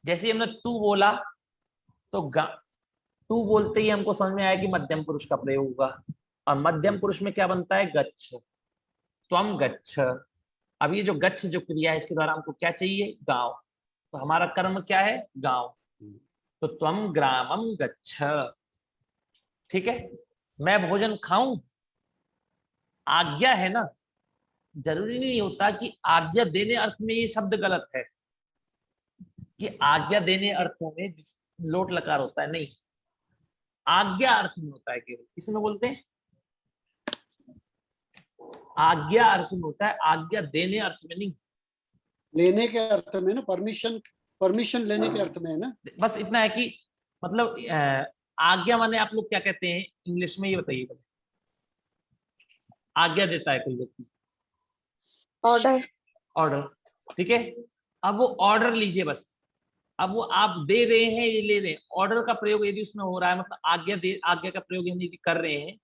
जैसे हमने तू बोला तो तू बोलते ही हमको समझ में आया कि मध्यम पुरुष का प्रयोग होगा, और मध्यम पुरुष में क्या बनता है? गच्छ, त्वम गच्छ। अब ये जो गच्छ जो क्रिया है इसके द्वारा हमको क्या चाहिए? गांव। तो हमारा कर्म क्या है? गांव। तो त्वम ग्रामम गच्छ, ठीक है। मैं भोजन खाऊं, आज्ञा है ना, जरूरी नहीं होता कि आज्ञा देने अर्थ में ये शब्द गलत है कि आज्ञा देने अर्थों में लोट लकार होता है, नहीं, आज्ञा अर्थ में होता है केवल। इसमें बोलते हैं आज्ञा अर्थ में होता है, आज्ञा देने अर्थ में नहीं। लेने के अर्थ में ना, परमिशन लेने के अर्थ में है ना। बस इतना है कि मतलब आज्ञा माने आप लोग क्या कहते हैं इंग्लिश में, ये बताइए। आज्ञा देता है कोई व्यक्ति, ऑर्डर, ऑर्डर, ठीक है। अब वो ऑर्डर लीजिए बस, अब वो आप दे रहे हैं, ये ले रहे हैं, ऑर्डर का प्रयोग यदि उसमें हो रहा है, मतलब आज्ञा का प्रयोग यदि कर रहे हैं,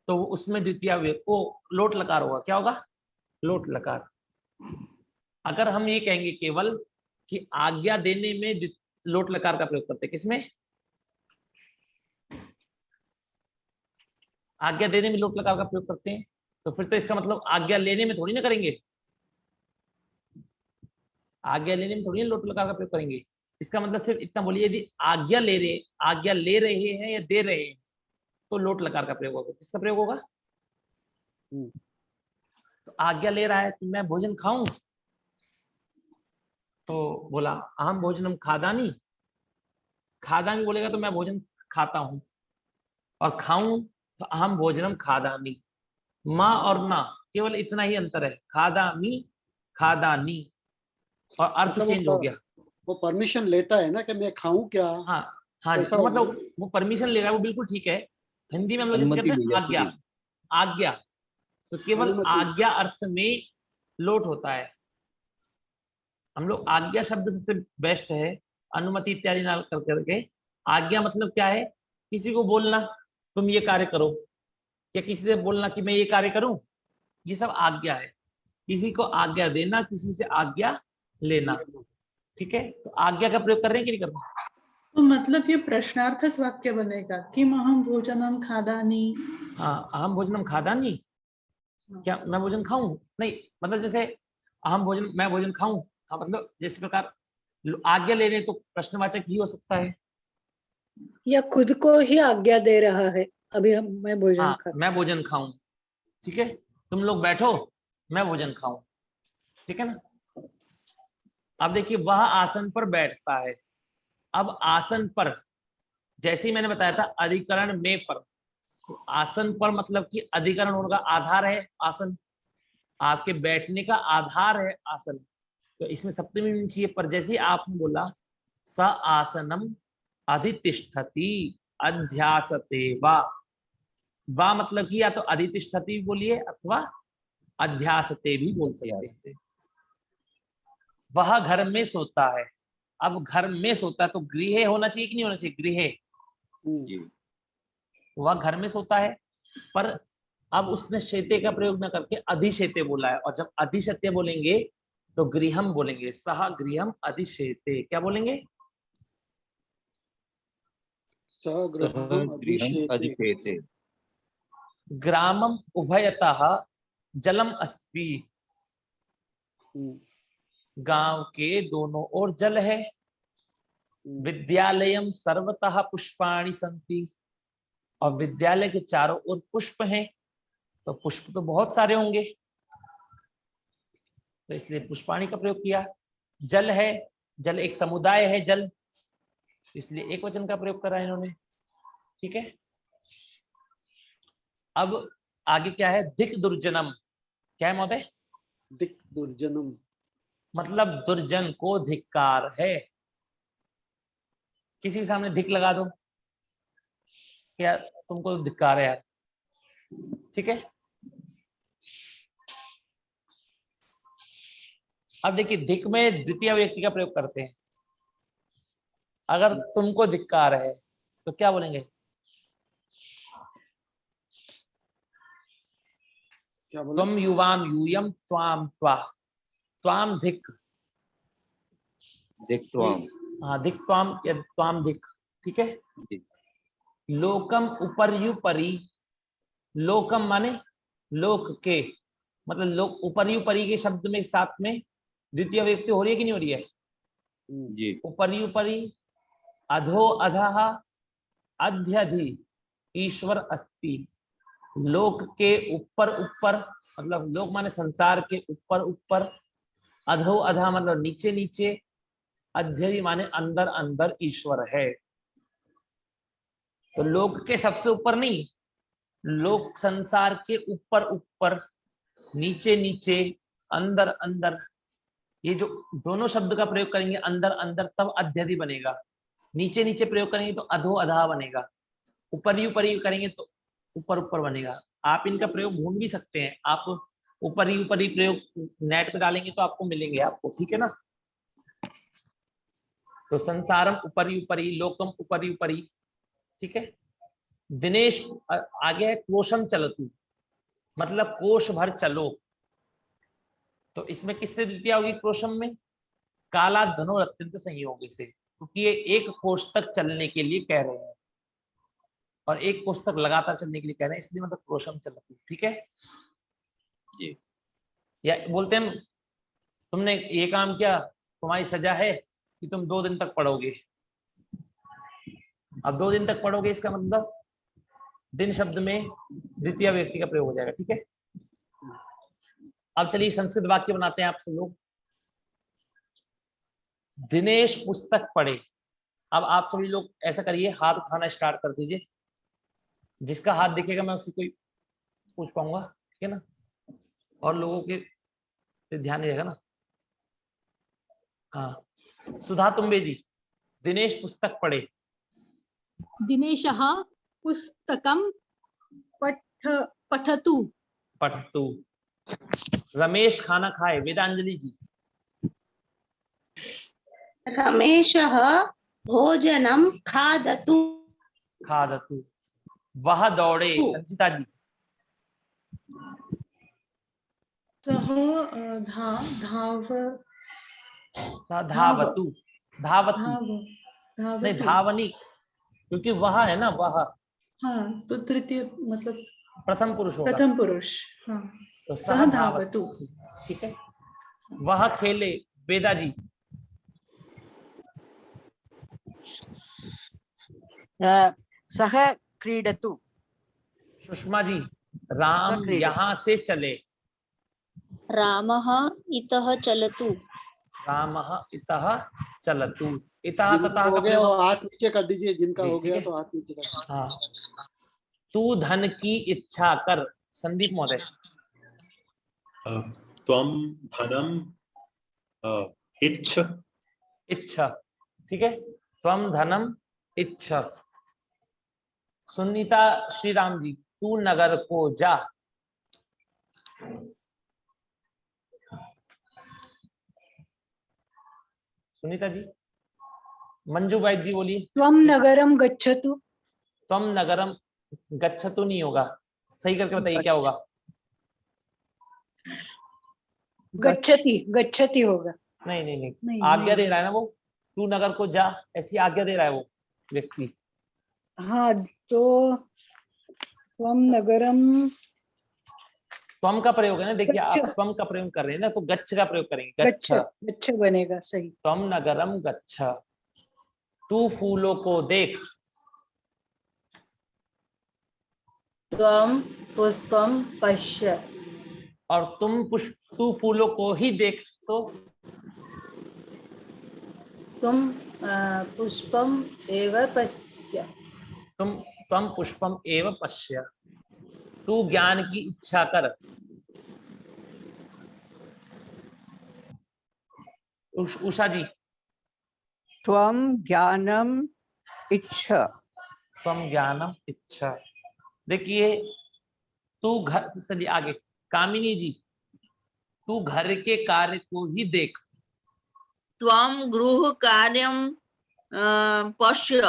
तो उसमें द्वितीय वो लोट लकार होगा। क्या होगा? लोट लकार। अगर हम ये कहेंगे केवल कि आज्ञा देने में लोट लकार का प्रयोग करते हैं, किसमें? आज्ञा देने में लोट लकार का प्रयोग करते हैं, तो फिर तो इसका मतलब आज्ञा लेने में थोड़ी ना करेंगे, आज्ञा लेने में थोड़ी ना लोट लकार का प्रयोग करेंगे। इसका मतलब सिर्फ इतना बोलिए, यदि आज्ञा ले रहे हैं या दे रहे हैं तो लोट लकार का प्रयोग होगा। किसका प्रयोग होगा? तो आज्ञा ले रहा है कि मैं भोजन खाऊं, तो बोला अहम भोजनम खादानी, खादानी बोलेगा तो मैं भोजन खाता हूं, और खाऊं तो अहम भोजनम खादानी। माँ और ना केवल इतना ही अंतर है, खादामी खादानी, और अर्थ चेंज हो गया। वो परमिशन लेता है ना कि मैं खाऊं क्या। हाँ हाँ, तो मतलब वो परमिशन ले रहा है, वो बिल्कुल ठीक है। हिंदी में हम लोग जैसे कहते हैं आज्ञा, आज्ञा, तो केवल आज्ञा अर्थ में लोट होता है। हम लोग आज्ञा शब्द सबसे बेस्ट है, अनुमति इत्यादि ना कर करके। आज्ञा मतलब क्या है? किसी को बोलना तुम ये कार्य करो, या किसी से बोलना कि मैं ये कार्य करूं, ये सब आज्ञा है। किसी को आज्ञा देना, किसी से आज्ञा लेना। ठीक है, तो आज्ञा का प्रयोग कर रहे हैं कि नहीं कर रहे? तो मतलब ये प्रश्नार्थक वाक्य बनेगा कि अहम भोजनम खादानी। हाँ, अहम भोजनम खादानी, क्या मैं भोजन खाऊं? नहीं, मतलब जैसे अहम भोजन, मैं भोजन खाऊं, हाँ, मतलब जिस प्रकार आज्ञा ले रहे तो प्रश्नवाचक ही हो सकता है, या खुद को ही आज्ञा दे रहा है, अभी मैं भोजन हाँ, खाता। मैं भोजन खाऊं, ठीक है, तुम लोग बैठो, मैं भोजन खाऊं, ठीक है ना। अब देखिए, वह आसन पर बैठता है। अब आसन पर, जैसे ही मैंने बताया था अधिकरण में पर, तो आसन पर मतलब कि अधिकरण उनका आधार है आसन, आपके बैठने का आधार है आसन, तो इसमें सप्तमी होनी चाहिए। पर जैसे ही आपने बोला स आसनम अधितिष्ठति अध्यासते वा मतलब कि या तो अधितिष्ठति भी बोलिए अथवा अध्यासते भी बोल सकते हैं। वह घर में सोता है। अब घर में सोता है तो गृह होना चाहिए कि नहीं होना चाहिए? गृह, वह घर में सोता है, पर अब उसने शेते का प्रयोग न करके अधिशेते बोला है, और जब अधिशेते बोलेंगे तो गृहम बोलेंगे, सह गृहम अधिशेते, क्या बोलेंगे? सगृहम् अधिशेते। ग्रामम उभयतः जलम अस्ति, गांव के दोनों ओर जल है। विद्यालयम सर्वतः पुष्पाणि सन्ति, और विद्यालय के चारों ओर पुष्प हैं, तो पुष्प तो बहुत सारे होंगे, तो इसलिए पुष्पाणि का प्रयोग किया। जल है, जल एक समुदाय है जल, इसलिए एक वचन का प्रयोग करा इन्होंने, ठीक है। अब आगे क्या है? दिक् दुर्जनम, क्या है महोदय? दिक् दुर्जनम मतलब दुर्जन को धिक्कार है। किसी के सामने धिक लगा दो, यार तुमको धिक्कार है यार, ठीक है। अब देखिए, धिक में द्वितीय व्यक्ति का प्रयोग करते हैं। अगर तुमको धिक्कार है तो क्या बोलेंगे? क्या बोले? तुम युवाम यूयम त्वाम त्वा, त्वाम धिक, दिक् त्वाम, हाँ धिक त्वाम या त्वाम धिक, ठीक है। लोकम उपर्युपरि, लोकम माने लोक के, मतलब लोक, उपर्युपरि के शब्द में साथ में द्वितीय व्यक्ति हो रही है कि नहीं हो रही है? जी। उपर्युपरि, अधो अधः, अध्यधि, ईश्वर अस्ति। लोक के ऊपर ऊपर, मतलब लोक माने संसार के ऊपर ऊपर, अधो अधः मतलब नीचे नीचे, अध्यधि माने अंदर अंदर ईश्वर है। तो लोक के सबसे ऊपर नहीं, लोक संसार के ऊपर ऊपर, नीचे नीचे, अंदर अंदर, ये जो दोनों शब्द का प्रयोग करेंगे अंदर अंदर तब अध्यधि बनेगा, नीचे नीचे प्रयोग करेंगे तो अधो अधा बनेगा, ऊपरी ऊपरी करेंगे तो ऊपर ऊपर बनेगा। आप इनका प्रयोग ढूंढ भी सकते हैं, आप ऊपरी ऊपरी प्रयोग नेट पे डालेंगे तो आपको मिलेंगे आपको, ठीक है ना। तो संसारम ऊपरी ऊपरी, लोकम ऊपरी ऊपरी, ठीक है। दिनेश आगे है कोशम चलतु, मतलब कोश भर चलो, तो इसमें किससे द्वितीया होगी? कोशम में काला धनो अत्यंत संयोग से, क्योंकि ये एक कोष तक चलने के लिए कह रहे हैं और एक कोष तक लगातार चलने के लिए कह रहे हैं, इसलिए मतलब कोशम चलतु, ठीक है जी। या बोलते हैं तुमने ये काम किया, तुम्हारी सजा है कि तुम 2 दिन तक पढ़ोगे। अब 2 दिन तक पढ़ोगे, इसका मतलब दिन शब्द में द्वितीय व्यक्ति का प्रयोग हो जाएगा, ठीक है। अब चलिए संस्कृत वाक्य बनाते हैं आप सब लोग। दिनेश पुस्तक पढ़े। अब आप सभी लोग ऐसा करिए, हाथ उठाना स्टार्ट कर दीजिए, जिसका हाथ दिखेगा मैं उसी को पूछ पाऊंगा, ठीक है ना, और लोगों के पे ध्यान नहीं रहेगा ना। हाँ, सुधा तुम्बे जी, दिनेश पुस्तक पढ़े। दिनेशः पुस्तकं पठतु। पठतु। रमेश खाना खाए। वेदांजलि जी। रमेशः भोजनं खादतु। खादतु। वह दौड़े। संचिता जी। सः धाव स धावतु, धावतु नहीं धावतु। धावनी, क्योंकि वह है ना, वह हाँ, तो तृतीय मतलब प्रथम पुरुष होगा। प्रथम पुरुष। हाँ, तो सह धावतु। ठीक है। वह खेले, वेदा जी। सह क्रीडतु। सुषमा जी, राम क्रीडतु। यहाँ से चले। रामः इतः चलतु। रामः इतः चलतु। इतः जिनका ततः हो का गया वो प्रयोग। हाथ नीचे कर दीजिए, जिनका जी, हो ठीक गया है। तो हाथ नीचे कर दीजिए। हाँ, तू धन की इच्छा कर। संदीप महोदय। त्वं धनम इच्छ। इच्छा, ठीक है। त्वम धनम इच्छा। सुनीता श्रीराम जी, तू नगर को जा। सुनीता जी। मंजू बाई जी बोलिए। त्वं नगरम गच्छतु। त्वम नगरम गच्छतु नहीं होगा, सही करके बताइए क्या होगा। गच्छति, गच्छति होगा। नहीं नहीं नहीं, नहीं, आज्ञा नहीं। दे रहा है ना वो, तू नगर को जा, ऐसी आज्ञा दे रहा है वो व्यक्ति। हाँ, तो त्वं नगरम, त्वम का प्रयोग है ना, देखिए आप गच्छ। त्वम का प्रयोग कर रहे हैं ना, तो गच्छ का प्रयोग करेंगे। गच्छ, गच्छ बनेगा, सही। त्वम नगरम गच्छ। तू फूलों को देख। त्वं पुष्पं पश्य। और तू फूलों को ही देख, तो तुम पुष्पम एव पश्य। त्वम पुष्पम एव पश्य। तू ज्ञान की इच्छा कर। उषा जी। त्वं ज्ञानम इच्छा। त्वम ज्ञानम इच्छा। देखिए तू घर, चलिए आगे। कामिनी जी, तू घर के कार्य को ही देख। त्वं गृह कार्यम पश्य।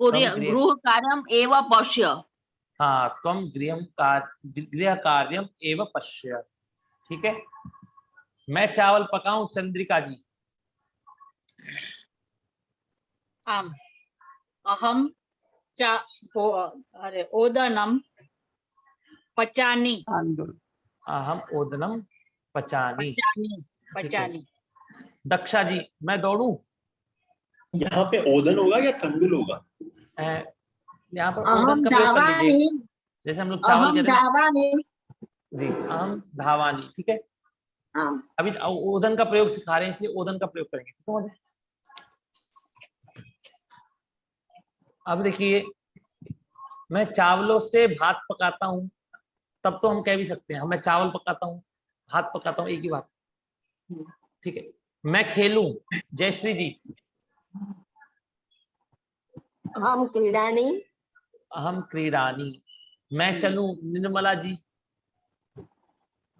गृह कार्यम एव पश्य। हाँ, त्वम गृह कार्यम एव पश्य। ठीक है। मैं चावल पकाऊं, चंद्रिका जी। आम अहम अरे ओदनम पचानी। अहम ओदनम पचानी। पचानी। दक्षा जी, मैं दौड़ूं। यहाँ पे ओदन होगा या तंडुल होगा? यहाँ पर ओदन का प्रयोग कर लीजिए, जैसे हम लोग चावल कहते हैं जी। अहम धावानी, ठीक है। अभी ओदन का प्रयोग सिखा रहे हैं, इसलिए ओदन का प्रयोग करेंगे, ठीक है। अब देखिए, मैं चावलों से भात पकाता हूँ, तब तो हम कह भी सकते हैं मैं चावल पकाता हूँ, भात पकाता हूँ, एक ही बात, ठीक है। मैं खेलूं, जयश्री जी। अहम क्रीडानी। अहम क्रीडानी। मैं चलूं, निर्मला जी।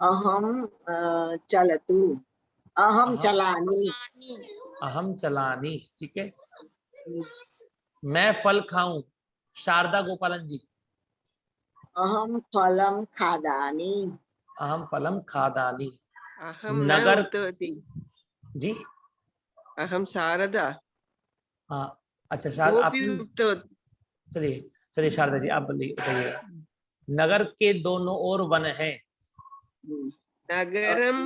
अहम चलतु। अहम चलानी। अहम चलानी, ठीक है। मैं फल खाऊं, शारदा गोपालन जी। अहम फलम खादानी। अहम फलम खादानी। अहम नगर न उत्तवती। जी। अहम शारदा। हाँ, अच्छा शारदा आप। चलिए चलिए शारदा जी आप बताइए। नगर के दोनों ओर वन है। नगरम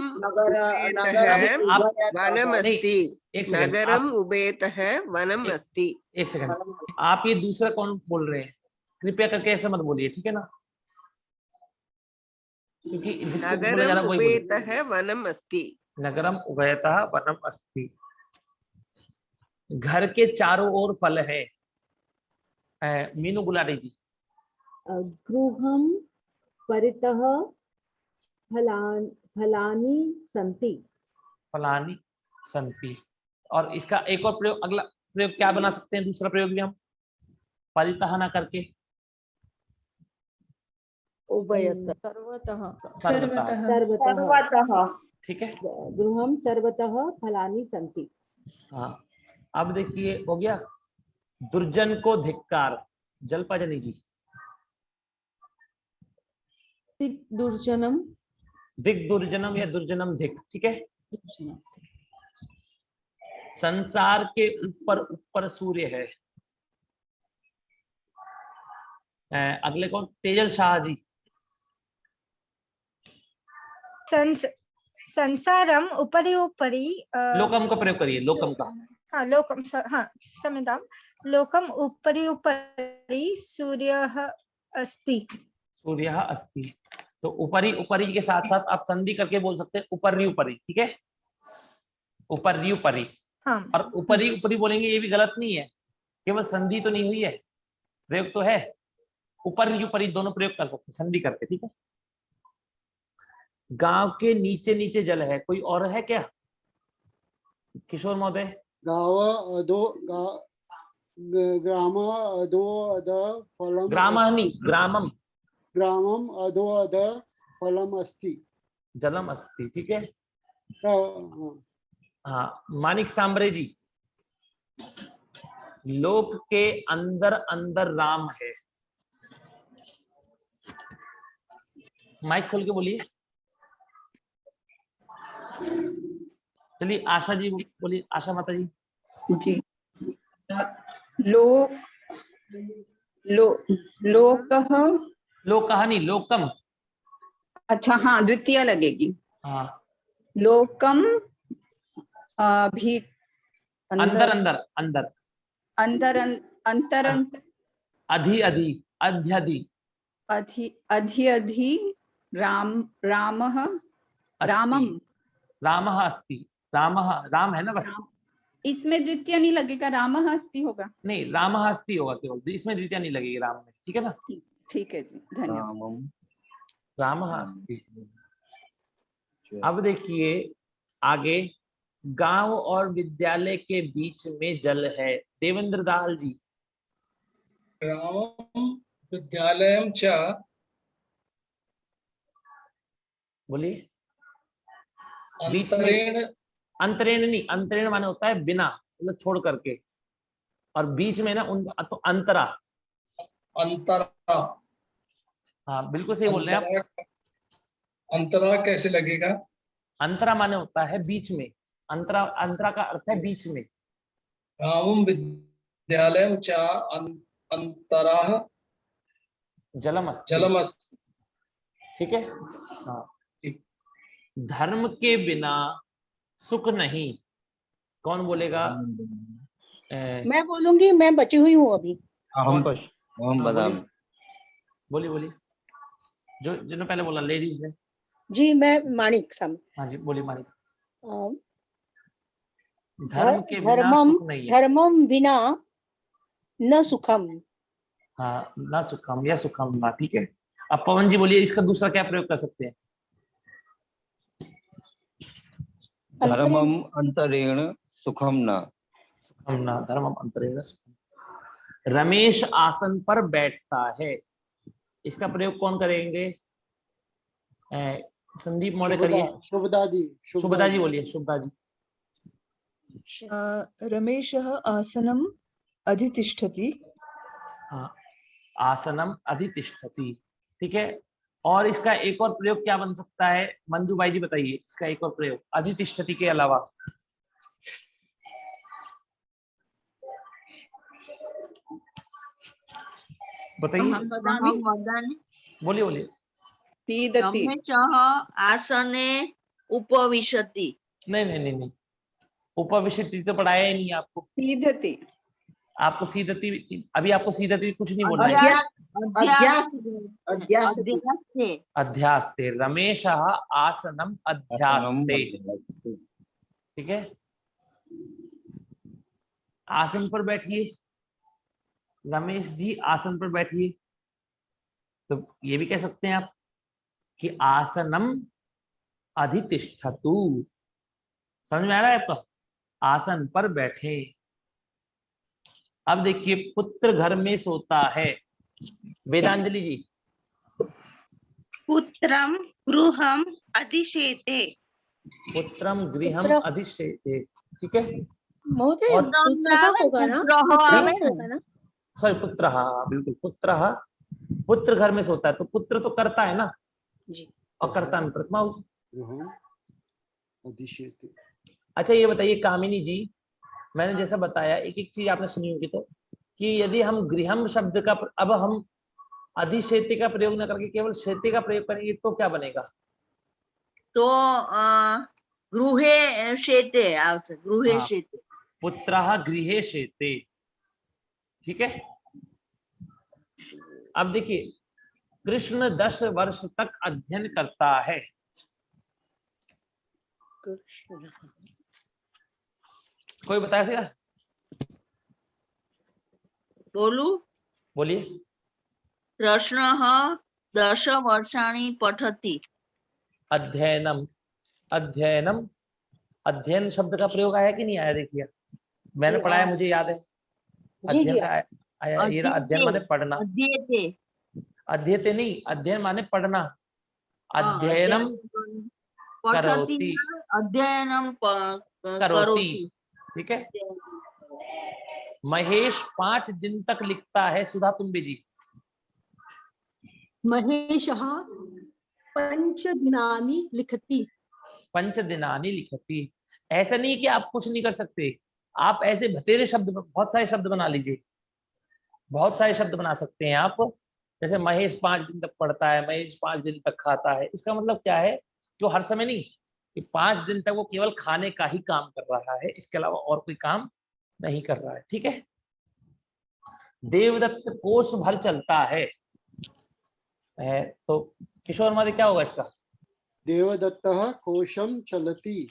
वनम अस्ति। नगरम उभयतः वनम अस्ति। एक सेकंड, आप ये दूसरा कौन बोल रहे हैं? कृपया करके ऐसे मत बोलिए, ठीक है ना, क्योंकि नगरम उभयतः वनम अस्ति। नगरम उभयतः वनम अस्ति। घर के चारों ओर फल है। मीनू गुलाटी जी। गृहं परितः फलानि सन्ति। फलानि सन्ति। और इसका एक और प्रयोग, अगला प्रयोग क्या बना सकते हैं? दूसरा प्रयोग भी हम परितः ना करके सर्वतः। ठीक है। गृहं सर्वतः फलानि सन्ति। हाँ, अब देखिए हो गया। दुर्जन को धिक्कार, जलपाजनी जी। दुर्जनम। दिग्दुर्जनम या दुर्जनम धिक, ठीक है। संसार के ऊपर ऊपर सूर्य है। अगले कौन? तेजल शाह जी। संसारम उपरि उपरि लोकम का प्रयोग करिए, लोकम का। हाँ लोकम, हाँ क्षम्यतां, लोकम उपरि उपरि सूर्यः अस्ति। सूर्यः अस्ति, तो ऊपरी ऊपरी के साथ साथ आप संधि करके बोल सकते हैं ऊपरी ऊपरी, ठीक है, ऊपरी ऊपरी। हाँ। और ऊपरी ऊपरी बोलेंगे ये भी गलत नहीं है, केवल संधि तो नहीं हुई है, प्रयोग तो है। ऊपरी ऊपरी दोनों प्रयोग कर सकते संधि करके, ठीक है। गांव के नीचे नीचे जल है, कोई और है क्या? किशोर महोदय। गाव अधो ग्राम अधो अध फलम, ग्रामानि ग्रामम, ग्रामम अधो अध फलम अस्ति, जलम अस्ति, ठीक है। हाँ। हाँ, मानिक सांबरे जी। लोक के अंदर अंदर राम है। माइक खोल के बोलिए। चलिए आशा जी बोलिए, आशा माता जी। जी। लोकः लोकः नहीं, लोकम। अच्छा हाँ, द्वितीय लगेगी। हाँ। लोकम भी अंदर अंदर अंदर अंदर अंतर अधि अधि अध्यधि अधि अधि अधि रामः रामम रामः अस्ति, रामः राम है ना बस। इसमें द्वितीय नहीं लगेगा, रामः अस्ति होगा। नहीं, रामः अस्ति होगा केवल, इसमें द्वितीय नहीं लगेगी राम में, ठीक है ना। ठीक है जी, धन्यवाद। रामः अस्ति। अब देखिए आगे, गांव और विद्यालय के बीच में जल है। देवेंद्र दाल जी। ग्रामम विद्यालयम च, बोलिए। अंतरेण, अंतरेण नहीं, अंतरेण माने होता है बिना, मतलब छोड़ करके, और बीच में ना तो अंतरा। अंतरा, हाँ बिल्कुल सही बोल रहे हैं आप। अंतरा कैसे लगेगा? अंतरा माने होता है बीच में, अंतरा, अंतरा का अर्थ है बीच में। ग्रामम विद्यालयम च अंतरा जलमस्ति, ठीक है। हाँ। धर्म के बिना सुख नहीं, कौन बोलेगा? मैं बोलूंगी, मैं बची हुई हूँ अभी। हम बादाम। बोलिए बोलिए, जो जिन्होंने पहले बोला, लेडीज ने। जी मैं माणिक साम। हाँ जी बोलिए माणिक। धर्म के बिना धर्मम सुख नहीं है। धर्मम बिना न सुखम। हाँ, न सुखम या सुखम ना, ठीक है। अब पवन जी बोलिए, इसका दूसरा क्या प्रयोग कर सकते हैं? धर्मम अंतरेण सुखम न, सुखम ना, धर्मम अंतरेण सुखम। रमेश आसन पर बैठता है, इसका प्रयोग कौन करेंगे? संदीप मौर्य करिए। शुभदा जी बोलिए, शुभदा जी। रमेशः आसनम अधितिष्ठति। हाँ, आसनम अधितिष्ठति, ठीक है। और इसका एक और प्रयोग क्या बन सकता है? मंजू बाई जी बताइए, इसका एक और प्रयोग अधितिष्ठति के अलावा। बताइए, बोलिए बोलिए। आसने उपविशति। नहीं नहीं नहीं नहीं, उपविशति तो पढ़ाया ही नहीं आपको। सीधति, आपको सीधति, अभी आपको सीधति कुछ नहीं बोलना है। अध्यास्ते, रमेशः आसनम अध्यास्ते, ठीक है। आसन पर बैठिए, रमेश जी आसन पर बैठिए। तो ये भी कह सकते हैं आप कि आसनम अधितिष्ठतु। समझ में आ रहा है आपको? आसन पर बैठे। अब देखिए, पुत्र घर में सोता है। वेदांजलि जी। पुत्रम गृहम अधिशेते। पुत्रम गृहम अधिशेते, ठीक है। सॉरी, पुत्र, हाँ बिल्कुल, पुत्र, पुत्र घर में सोता है, तो पुत्र तो करता है ना जी, और कर्ता में प्रथमा। अच्छा ये बताइए कामिनी जी, मैंने जैसा बताया, एक एक चीज आपने सुनी होगी तो, कि यदि हम गृहम शब्द का अब हम अधिशेते का प्रयोग न करके केवल शेते का प्रयोग करेंगे तो क्या बनेगा? तो गृहे शेते आवश्य, गृहे शेते, पुत्रः गृहे शेते। ठीक है। अब देखिए, कृष्ण 10 वर्ष तक अध्ययन करता है। कोई बता सकेगा? बोलिए। कृष्णः 10 वर्षाणि पठति। अध्ययनम, अध्ययनम, अध्ययन शब्द का प्रयोग आया कि नहीं आया? देखिए मैंने पढ़ाया, मुझे याद है। अध्ययन का आया। ये अध्ययन माने पढ़ना। अध्ययते नहीं, अध्ययन माने पढ़ना। अध्ययनम करोति, अध्ययनम करोति। ठीक है। महेश 5 दिन तक लिखता है। सुधा तुम्बे जी। महेशः 5 दिनानि लिखति। 5 दिनानि लिखति। ऐसा नहीं कि आप कुछ नहीं कर सकते, आप ऐसे बतेरे शब्द, बहुत सारे शब्द बना लीजिए, बहुत सारे शब्द बना सकते हैं आप। जैसे महेश 5 दिन तक पढ़ता है, महेश 5 दिन तक खाता है। इसका मतलब क्या है? जो हर समय नहीं, कि 5 दिन तक वो केवल खाने का ही काम कर रहा है, इसके अलावा और कोई काम नहीं कर रहा है। ठीक है। देवदत्त कोष भर चलता है। तो किशोर मादे क्या होगा इसका? देवदत्तः कोशम चलति।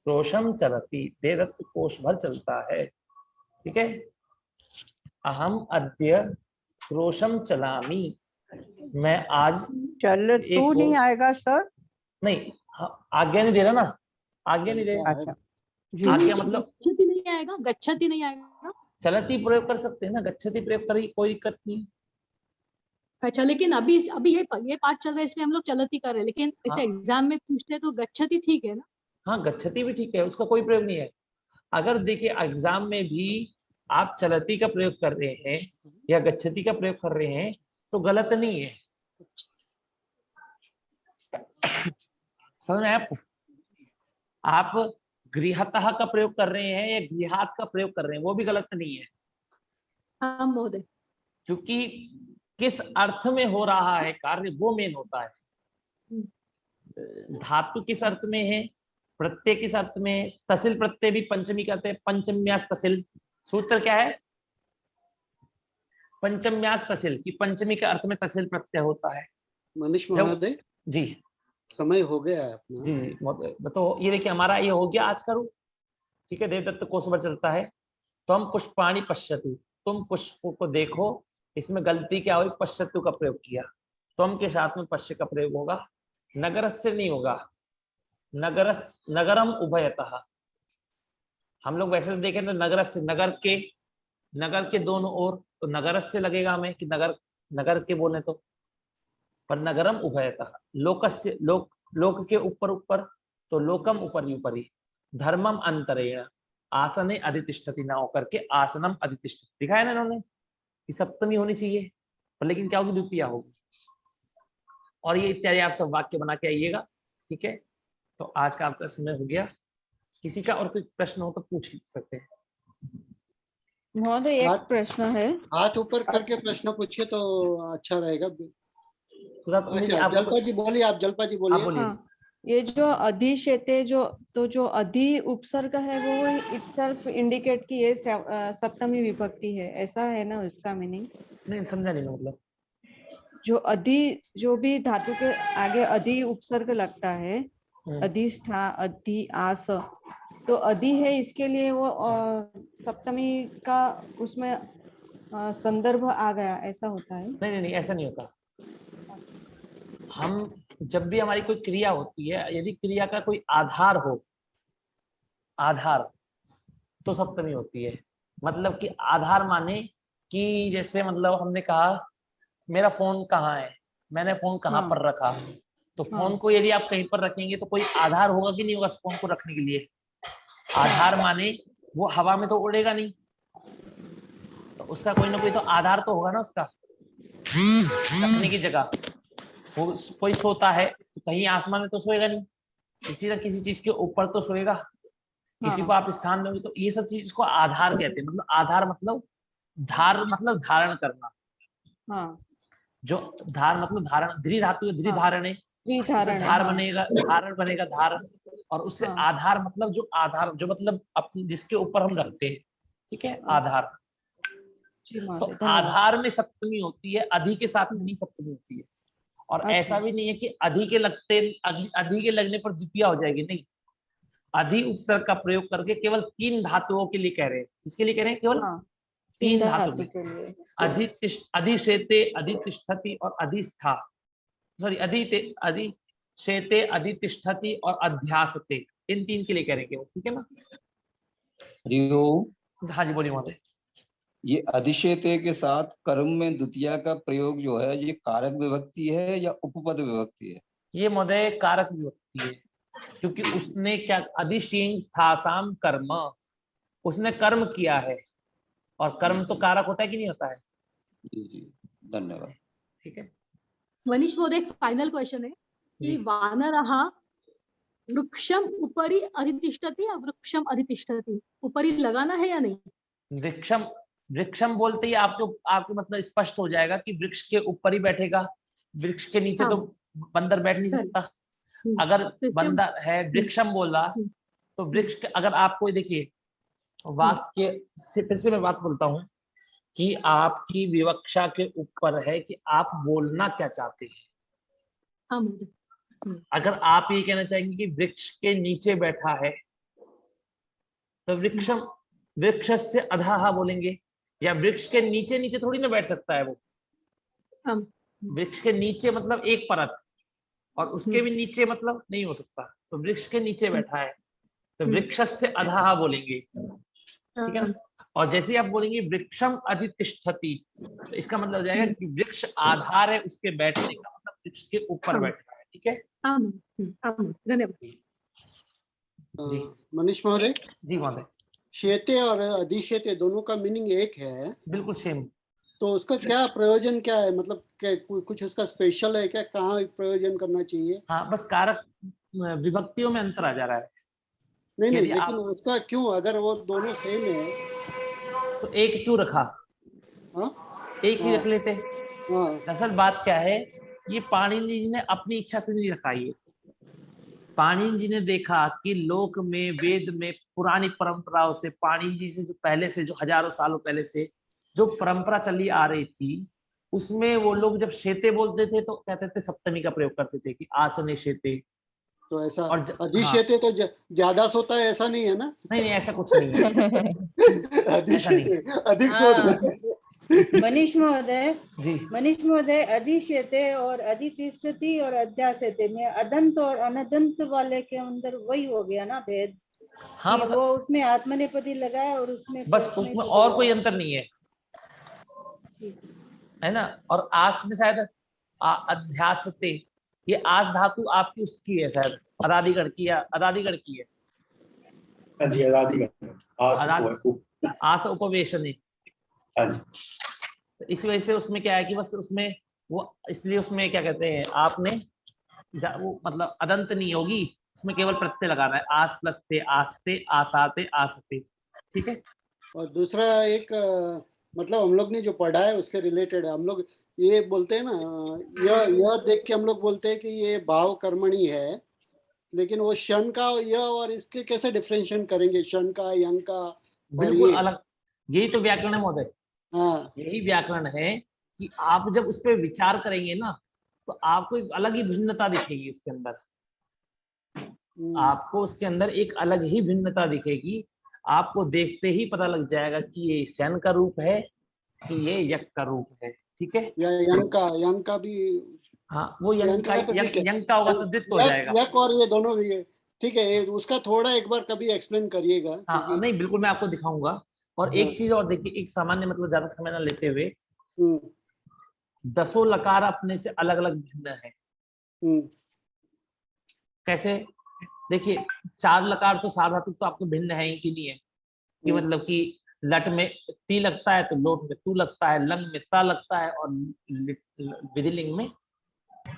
कोशम चलति, देवदत्त कोष भर चलता है। ठीक है। अहम अद्य क्रोशम चलामी। मैं आज चल तो नहीं आएगा सर? नहीं, आज्ञा नहीं दे रहा ना, आज्ञा नहीं दे रहा। अच्छा, आज्ञा मतलब गच्छति नहीं आएगा, गच्छति नहीं आएगा। चलती प्रयोग कर सकते हैं ना, गच्छति प्रयोग करें, कोई दिक्कत नहीं। अच्छा, लेकिन अभी ये पाठ चल रहा है इसलिए हम लोग चलती कर रहे हैं, लेकिन इसे एग्जाम में पूछते हैं तो गच्छति ठीक है ना? हाँ, गच्छति भी ठीक है, उसका कोई प्रयोग नहीं है। अगर देखिए एग्जाम में भी आप चलती का प्रयोग कर रहे हैं या गच्छति का प्रयोग कर रहे हैं तो गलत नहीं है। समझ में आपको? आप गृहतः का प्रयोग कर रहे हैं या गृहात का प्रयोग कर रहे हैं, वो भी गलत नहीं है। हाँ महोदय। क्योंकि किस अर्थ में हो रहा है कार्य, वो मेन होता है। धातु किस अर्थ में है, प्रत्यय किस अर्थ में, तसिल प्रत्यय भी पंचमी कहते हैं, पंचम्यास तसिल। सूत्र क्या है? पंचम्यास तसिल, की पंचमी के अर्थ में तसिल प्रत्यय होता है। मनीष महोदय जी, समय हो गया है अपना। जी तो ये देखिए हमारा ये हो गया आज का रूप। ठीक है। देवदत्त कोष भर चलता है। तो हम पुष्पाणि पश्यतु, तुम पुष्पों को देखो। इसमें गलती क्या हुई? पश्यतु का प्रयोग किया, तुम के साथ में पश्य का प्रयोग होगा, नगरस्य नहीं होगा। नगरम उभयतः। हम लोग वैसे देखें तो नगरस्य, नगर के दोनों ओर, तो नगरस्य लगेगा हमें कि नगर के बोले तो, पर नगरम उभयतः। लोकस्य, लोक के ऊपर, तो लोकम ऊपरी। धर्मम अंतरेण, आसने अधितिष्ठति ना होकर के आसनम अधितिष्ठति। दिखाया ना इन्होंने कि सप्तमी होनी चाहिए, पर लेकिन क्या होगी? द्वितीया होगी। और ये इत्यादि आप सब वाक्य बना के आइएगा। ठीक है। तो आज का आपका समय हो गया। किसी का और कोई प्रश्न हो तो पूछ सकते हैं। महोदय एक प्रश्न है, हाथ ऊपर करके प्रश्न पूछिए तो अच्छा रहेगा। अच्छा, जलपा जी बोलिए, आप जलपा जी बोलिए। हाँ, ये जो अधिशेते जो अधि उपसर्ग है वो इटसेल्फ इंडिकेट की ये सप्तमी विभक्ति है, ऐसा है ना उसका मीनिंग? नहीं समझा नहीं। मतलब जो भी धातु के आगे अधि उपसर्ग लगता है, अधिष्ठा, अधि, आस, तो अधि है, इसके लिए वो सप्तमी का उसमें संदर्भ आ गया, ऐसा होता है? नहीं, ऐसा नहीं होता। हम जब भी हमारी कोई क्रिया होती है, यदि क्रिया का कोई आधार हो, तो सप्तमी होती है। मतलब कि आधार माने कि जैसे मतलब हमने कहा मेरा फोन कहाँ है, मैंने फोन कहाँ पर रखा, तो फोन को यदि आप कहीं पर रखेंगे तो कोई आधार होगा कि नहीं होगा फोन को रखने के लिए? आधार माने वो हवा में तो उड़ेगा नहीं, तो उसका कोई ना कोई तो आधार तो होगा ना उसका रखने की जगह। वो कोई सोता है तो कहीं आसमान में तो सोएगा नहीं, किसी न किसी चीज के ऊपर तो सोएगा। किसी को आप स्थान दोगे तो ये सब चीज को आधार कहते हैं। मतलब आधार मतलब धार मतलब धारण करना। हाँ, जो धार मतलब धारण, द्रि धातु द्रि धारण है, धार बनेगा, धारण बनेगा धारण, और उससे आधार मतलब जो आधार, जो मतलब अपने जिसके ऊपर हम रखते हैं, ठीक है, आधार। तो आधार में सप्तमी होती है, अधि के साथ में नहीं सप्तमी होती है। और ऐसा भी नहीं है कि अधि के लगने पर द्वितीया हो जाएगी, नहीं। अधि उपसर्ग का प्रयोग करके केवल 3 धातुओं के लिए कह रहे हैं। किसके लिए कह रहे हैं? केवल 3 धातु के लिए। अधिशेते, अधितिष्ठति और अधिष्ठा, सॉरी अधिशेते, अधितिष्ठति और अध्यासते, इन 3 के लिए कह रहे हैं केवल, ठीक है ना? हाँ जी बोलिए महोदय। ये अधिशेते के साथ कर्म में द्वितीया का प्रयोग जो है, ये कारक विभक्ति है या उपपद विभक्ति है? ये महोदय कारक विभक्ति है, क्योंकि उसने क्या, अधिशीं स्थासाम कर्म, उसने कर्म किया है, और कर्म तो कारक होता है कि नहीं होता है? जी, धन्यवाद। ठीक है मनीष महोदय, एक फाइनल क्वेश्चन है कि वानरः वृक्षम उपरि अधितिष्ठति या वृक्षम अधितिष्ठति, उपरि लगाना है या नहीं? वृक्षम बोलते ही आपको मतलब स्पष्ट हो जाएगा कि वृक्ष के ऊपर ही बैठेगा। वृक्ष के नीचे तो बंदर बैठ नहीं सकता। अगर बंदर है, वृक्षम बोला तो वृक्ष, अगर आपको देखिए वाक्य से, फिर से मैं बात बोलता हूँ कि आपकी विवक्षा के ऊपर है कि आप बोलना क्या चाहते हैं। अगर आप ये कहना चाहेंगे कि वृक्ष के नीचे बैठा है तो वृक्ष से अधः बोलेंगे, या वृक्ष के नीचे नीचे थोड़ी ना बैठ सकता है वो। वृक्ष के नीचे मतलब एक परत, और उसके भी नीचे मतलब नहीं हो सकता। तो वृक्ष के नीचे बैठा है तो वृक्ष से अधः बोलेंगे, ठीक है ना? और जैसे ही आप बोलेंगे वृक्षम अधितिष्ठति, तो इसका मतलब हो जाएगा कि वृक्ष आधार है उसके बैठने का, मतलब वृक्ष के ऊपर बैठा है, ठीक है? धन्यवाद जी। मनीष महोदय। जी महोदय। शेते और अधिशेते दोनों का मीनिंग एक है? बिल्कुल सेम। तो उसका क्या प्रयोजन क्या है, मतलब कुछ उसका स्पेशल है क्या, कहाँ प्रयोजन करना चाहिए? हाँ, बस कारक विभक्तियों में अंतर आ जा रहा है। नहीं, लेकिन उसका क्यों, अगर वो दोनों सेम है तो एक क्यों रखा? एक ही रख लेते। दरअसल बात क्या है, ये पाणिनि जी ने अपनी इच्छा से नहीं रखा। ये पाणिनि जी ने देखा कि लोक में, वेद में, पुरानी परंपराओं से, पाणिनि जी से जो पहले से, जो हजारों सालों पहले से जो परंपरा चली आ रही थी, उसमें वो लोग जब शेते बोलते थे तो कहते थे सप्तमी का प्रयोग करते थे कि आसने शेते। तो ऐसा अधिशेते तो ज्यादा सोता है, ऐसा नहीं है ना? नहीं, ऐसा कुछ नहीं है। अधिशेते अधिक सोता है। मनीष महोदय, अधिशेते और अधितिष्ठति और अध्यासेते में अदंत और अनदंत वाले के अंदर वही हो गया ना भेद? हाँ, बस वो उसमें आत्मनेपदी लगाया और उसमें बस उसमें और कोई अंतर नहीं है, है ना? और आस में शायद अध्यासते, ये आस धातु आपकी उसकी है शायद, अदादिगण की है, अदादिगण की है। जी, आस उपवेशने। तो इस वजह से उसमें क्या है कि बस उसमें वो, इसलिए उसमें क्या कहते हैं, आपने वो मतलब अदंत नहीं होगी, उसमें केवल प्रत्यय लगाना है, आस प्लस ते, आस्ते, आसाते, आसते, ठीक है? और दूसरा एक मतलब हम लोग ने जो पढ़ा है उसके रिलेटेड है। हम लोग ये बोलते हैं ना, यह देख के हम लोग बोलते हैं कि ये भाव कर्मणी है, लेकिन वो शन का यह और इसके कैसे डिफरेंशिएट करेंगे, शन का, यंग का? बिल्कुल अलग, यही तो व्याकरण है महोदय। हाँ, यही व्याकरण है कि आप जब उस पर विचार करेंगे ना तो आपको एक अलग ही भिन्नता दिखेगी उसके अंदर। आपको उसके अंदर एक अलग ही भिन्नता दिखेगी। आपको देखते ही पता लग जाएगा कि ये शन का रूप है कि ये यक का रूप है, ठीक है? या यंग का भी। हाँ, वो यंग का होगा तो द्वित्व हो जाएगा। यक और ये दोनों भी है, ठीक है? उसका थोड़ा एक बार कभी एक्सप्लेन करिएगा। हाँ, नहीं बिल्कुल, मैं आपको दिखाऊंगा। और एक चीज और देखिए, एक सामान्य मतलब ज्यादा समय ना लेते हुए, 10 लकार अपने से अलग अलग भिन्न है। कैसे? देखिए, 4 लकार तो सार्वधातुक तो आपको भिन्न है ही कि नहीं है, कि मतलब कि लट में ती लगता है तो लोट में तू लगता है, लंग में ता लगता है, और विधिलिंग में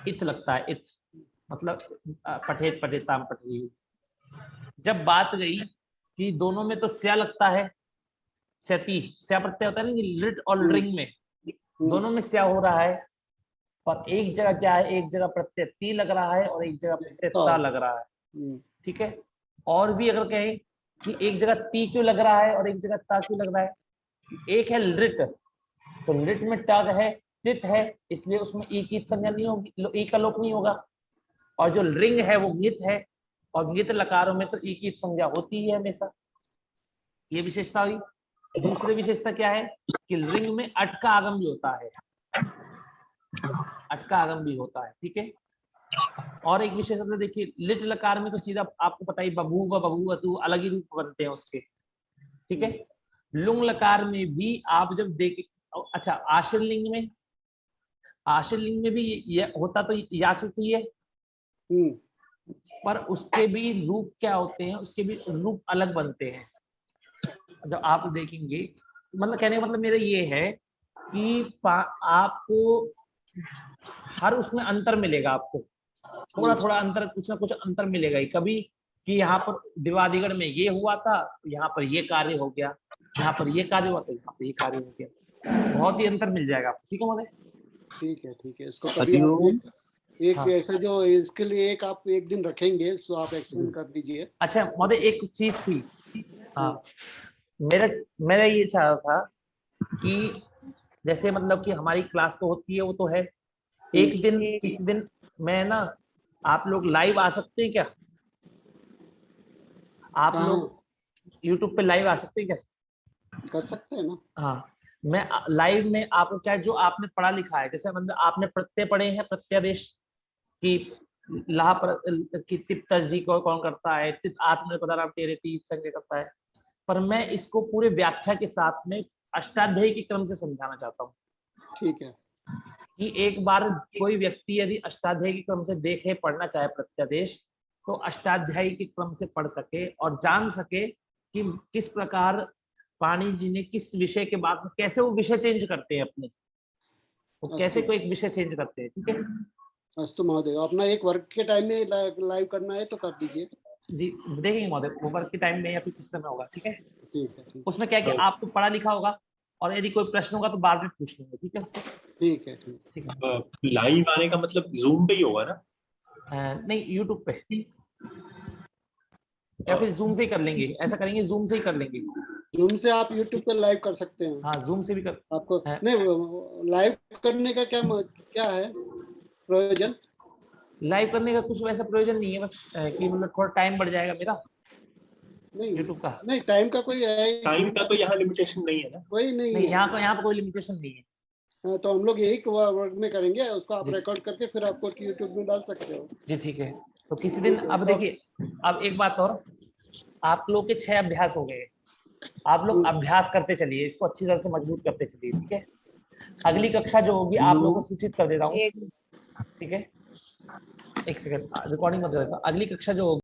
इत लगता है, इत मतलब पठेत पठेताम पठेयु। जब बात गई कि दोनों में तो स्या लगता है, स्यति, स्या प्रत्यय होता है ना लिट और रिंग में, दोनों में स्या हो रहा है, और एक जगह क्या है, एक जगह प्रत्यय ती लग रहा है और एक जगह प्रत्यय ता लग रहा है। ठीक है, और भी अगर कहें कि एक जगह ती क्यों लग रहा है और एक जगह ता क्यों लग रहा है, एक है लिट, तो लिट में टग है, टिट है, इसलिए उसमें ई की संज्ञा नहीं होगी, ई का लोप नहीं होगा, और जो रिंग है वो ङित है, और ङित लकारों में तो ई की संज्ञा होती है हमेशा, ये विशेषता हुई। दूसरी विशेषता क्या है कि रिंग में अट का आगम भी होता है, अट का आगम भी होता है। ठीक है, और एक विशेषता देखिए, लिट लकार में तो सीधा आपको पता ही बभूव बभूवतु अलग ही रूप बनते हैं उसके। ठीक है, लुंग लकार में भी आप जब देखें, अच्छा आश्रलिंग में, आश्रलिंग में भी ये होता तो यासुती है, पर उसके भी रूप क्या होते हैं, उसके भी रूप अलग बनते हैं। जब आप देखेंगे, मतलब कहने का मतलब मेरा ये है कि आपको हर उसमें अंतर मिलेगा, आपको थोड़ा थोड़ा अंतर, कुछ ना कुछ अंतर मिलेगा ही। कभी कि यहाँ पर दिवादिगण में ये हुआ था, यहाँ पर ये कार्य हो गया, यहाँ पर ये कार्य हुआ था, यहाँ पर ये कार्य हो गया, बहुत ही अंतर मिल जाएगा आपको। ठीक है महोदय? ठीक है, ठीक है। इसको कभी एक हाँ। ऐसे जो इसके लिए एक आप एक दिन रखेंगे, तो आप एक्सप्लेन कर दीजिए। अच्छा महोदय, एक चीज थी, हाँ, मेरा ये चाह रहा था कि जैसे मतलब कि हमारी क्लास तो होती है, वो तो है, एक दिन किसी दिन मैं ना, आप लोग लाइव आ सकते हैं क्या? आप लोग YouTube पे लाइव आ सकते हैं क्या? कर सकते हैं ना। हाँ, मैं लाइव में आपको क्या, जो आपने पढ़ा लिखा है, जैसे मतलब आपने प्रत्यय पढ़े हैं, प्रत्यादेश की लाह की तिप तस्जी को कौन करता है, तित आत्म पदार्थ तेरे तीत संज्ञा करता है, पर मैं इसको पूरे व्याख्या के साथ में अष्टाध्यायी के क्रम से समझाना चाहता हूँ। ठीक है, कि एक बार कोई व्यक्ति यदि अष्टाध्यायी के क्रम से देखे, पढ़ना चाहे प्रत्यादेश, तो अष्टाध्यायी के क्रम से पढ़ सके और जान सके कि किस प्रकार पाणिनि जी ने किस विषय के बाद में कैसे वो विषय चेंज करते हैं अपने, वो कैसे कोई एक विषय चेंज करते हैं। ठीक है, अस्तु महोदय, अपना एक वर्क के टाइम में लाइव करना है तो कर दीजिए। जी देखेंगे महोदय, वो वर्क के टाइम में या फिर किस समय होगा। ठीक है, ठीक है, ठीक। उसमें क्या है कि आपको पढ़ा लिखा होगा, और यदि कोई प्रश्न होगा तो बाद में पूछ लेंगे। ठीक है, ठीक है, ठीक है। लाइव आने का मतलब जूम पे ही होगा ना? नहीं, यूट्यूब पे, या फिर जूम से ही कर लेंगे, ऐसा करेंगे, जूम से ही कर लेंगे। जूम से आप यूट्यूब पे लाइव कर सकते हैं। हाँ, जूम से भी कर आपको नहीं, लाइव करने का क्या है प्रयोजन? लाइव करने का कुछ वैसा प्रयोजन नहीं है, बस कि मतलब थोड़ा टाइम बढ़ जाएगा मेरा, नहीं यूट्यूब का। नहीं, टाइम का कोई है, टाइम का तो यहाँ लिमिटेशन नहीं है ना? कोई नहीं, नहीं, यहाँ पर कोई लिमिटेशन नहीं है। हाँ, तो हम लोग यही वर्क में करेंगे, उसको आप रिकॉर्ड करके फिर आपको यूट्यूब में डाल सकते हो। जी ठीक है, तो किसी दिन, अब देखिए, अब एक बात और, आप लोग के 6 अभ्यास हो गए, आप लोग अभ्यास करते चलिए, इसको अच्छी तरह से मजबूत करते चलिए। ठीक है, अगली कक्षा जो होगी आप लोगों को सूचित कर देता हूँ। ठीक है, एक सेकंड, रिकॉर्डिंग मत करेगा। अगली कक्षा जो होगी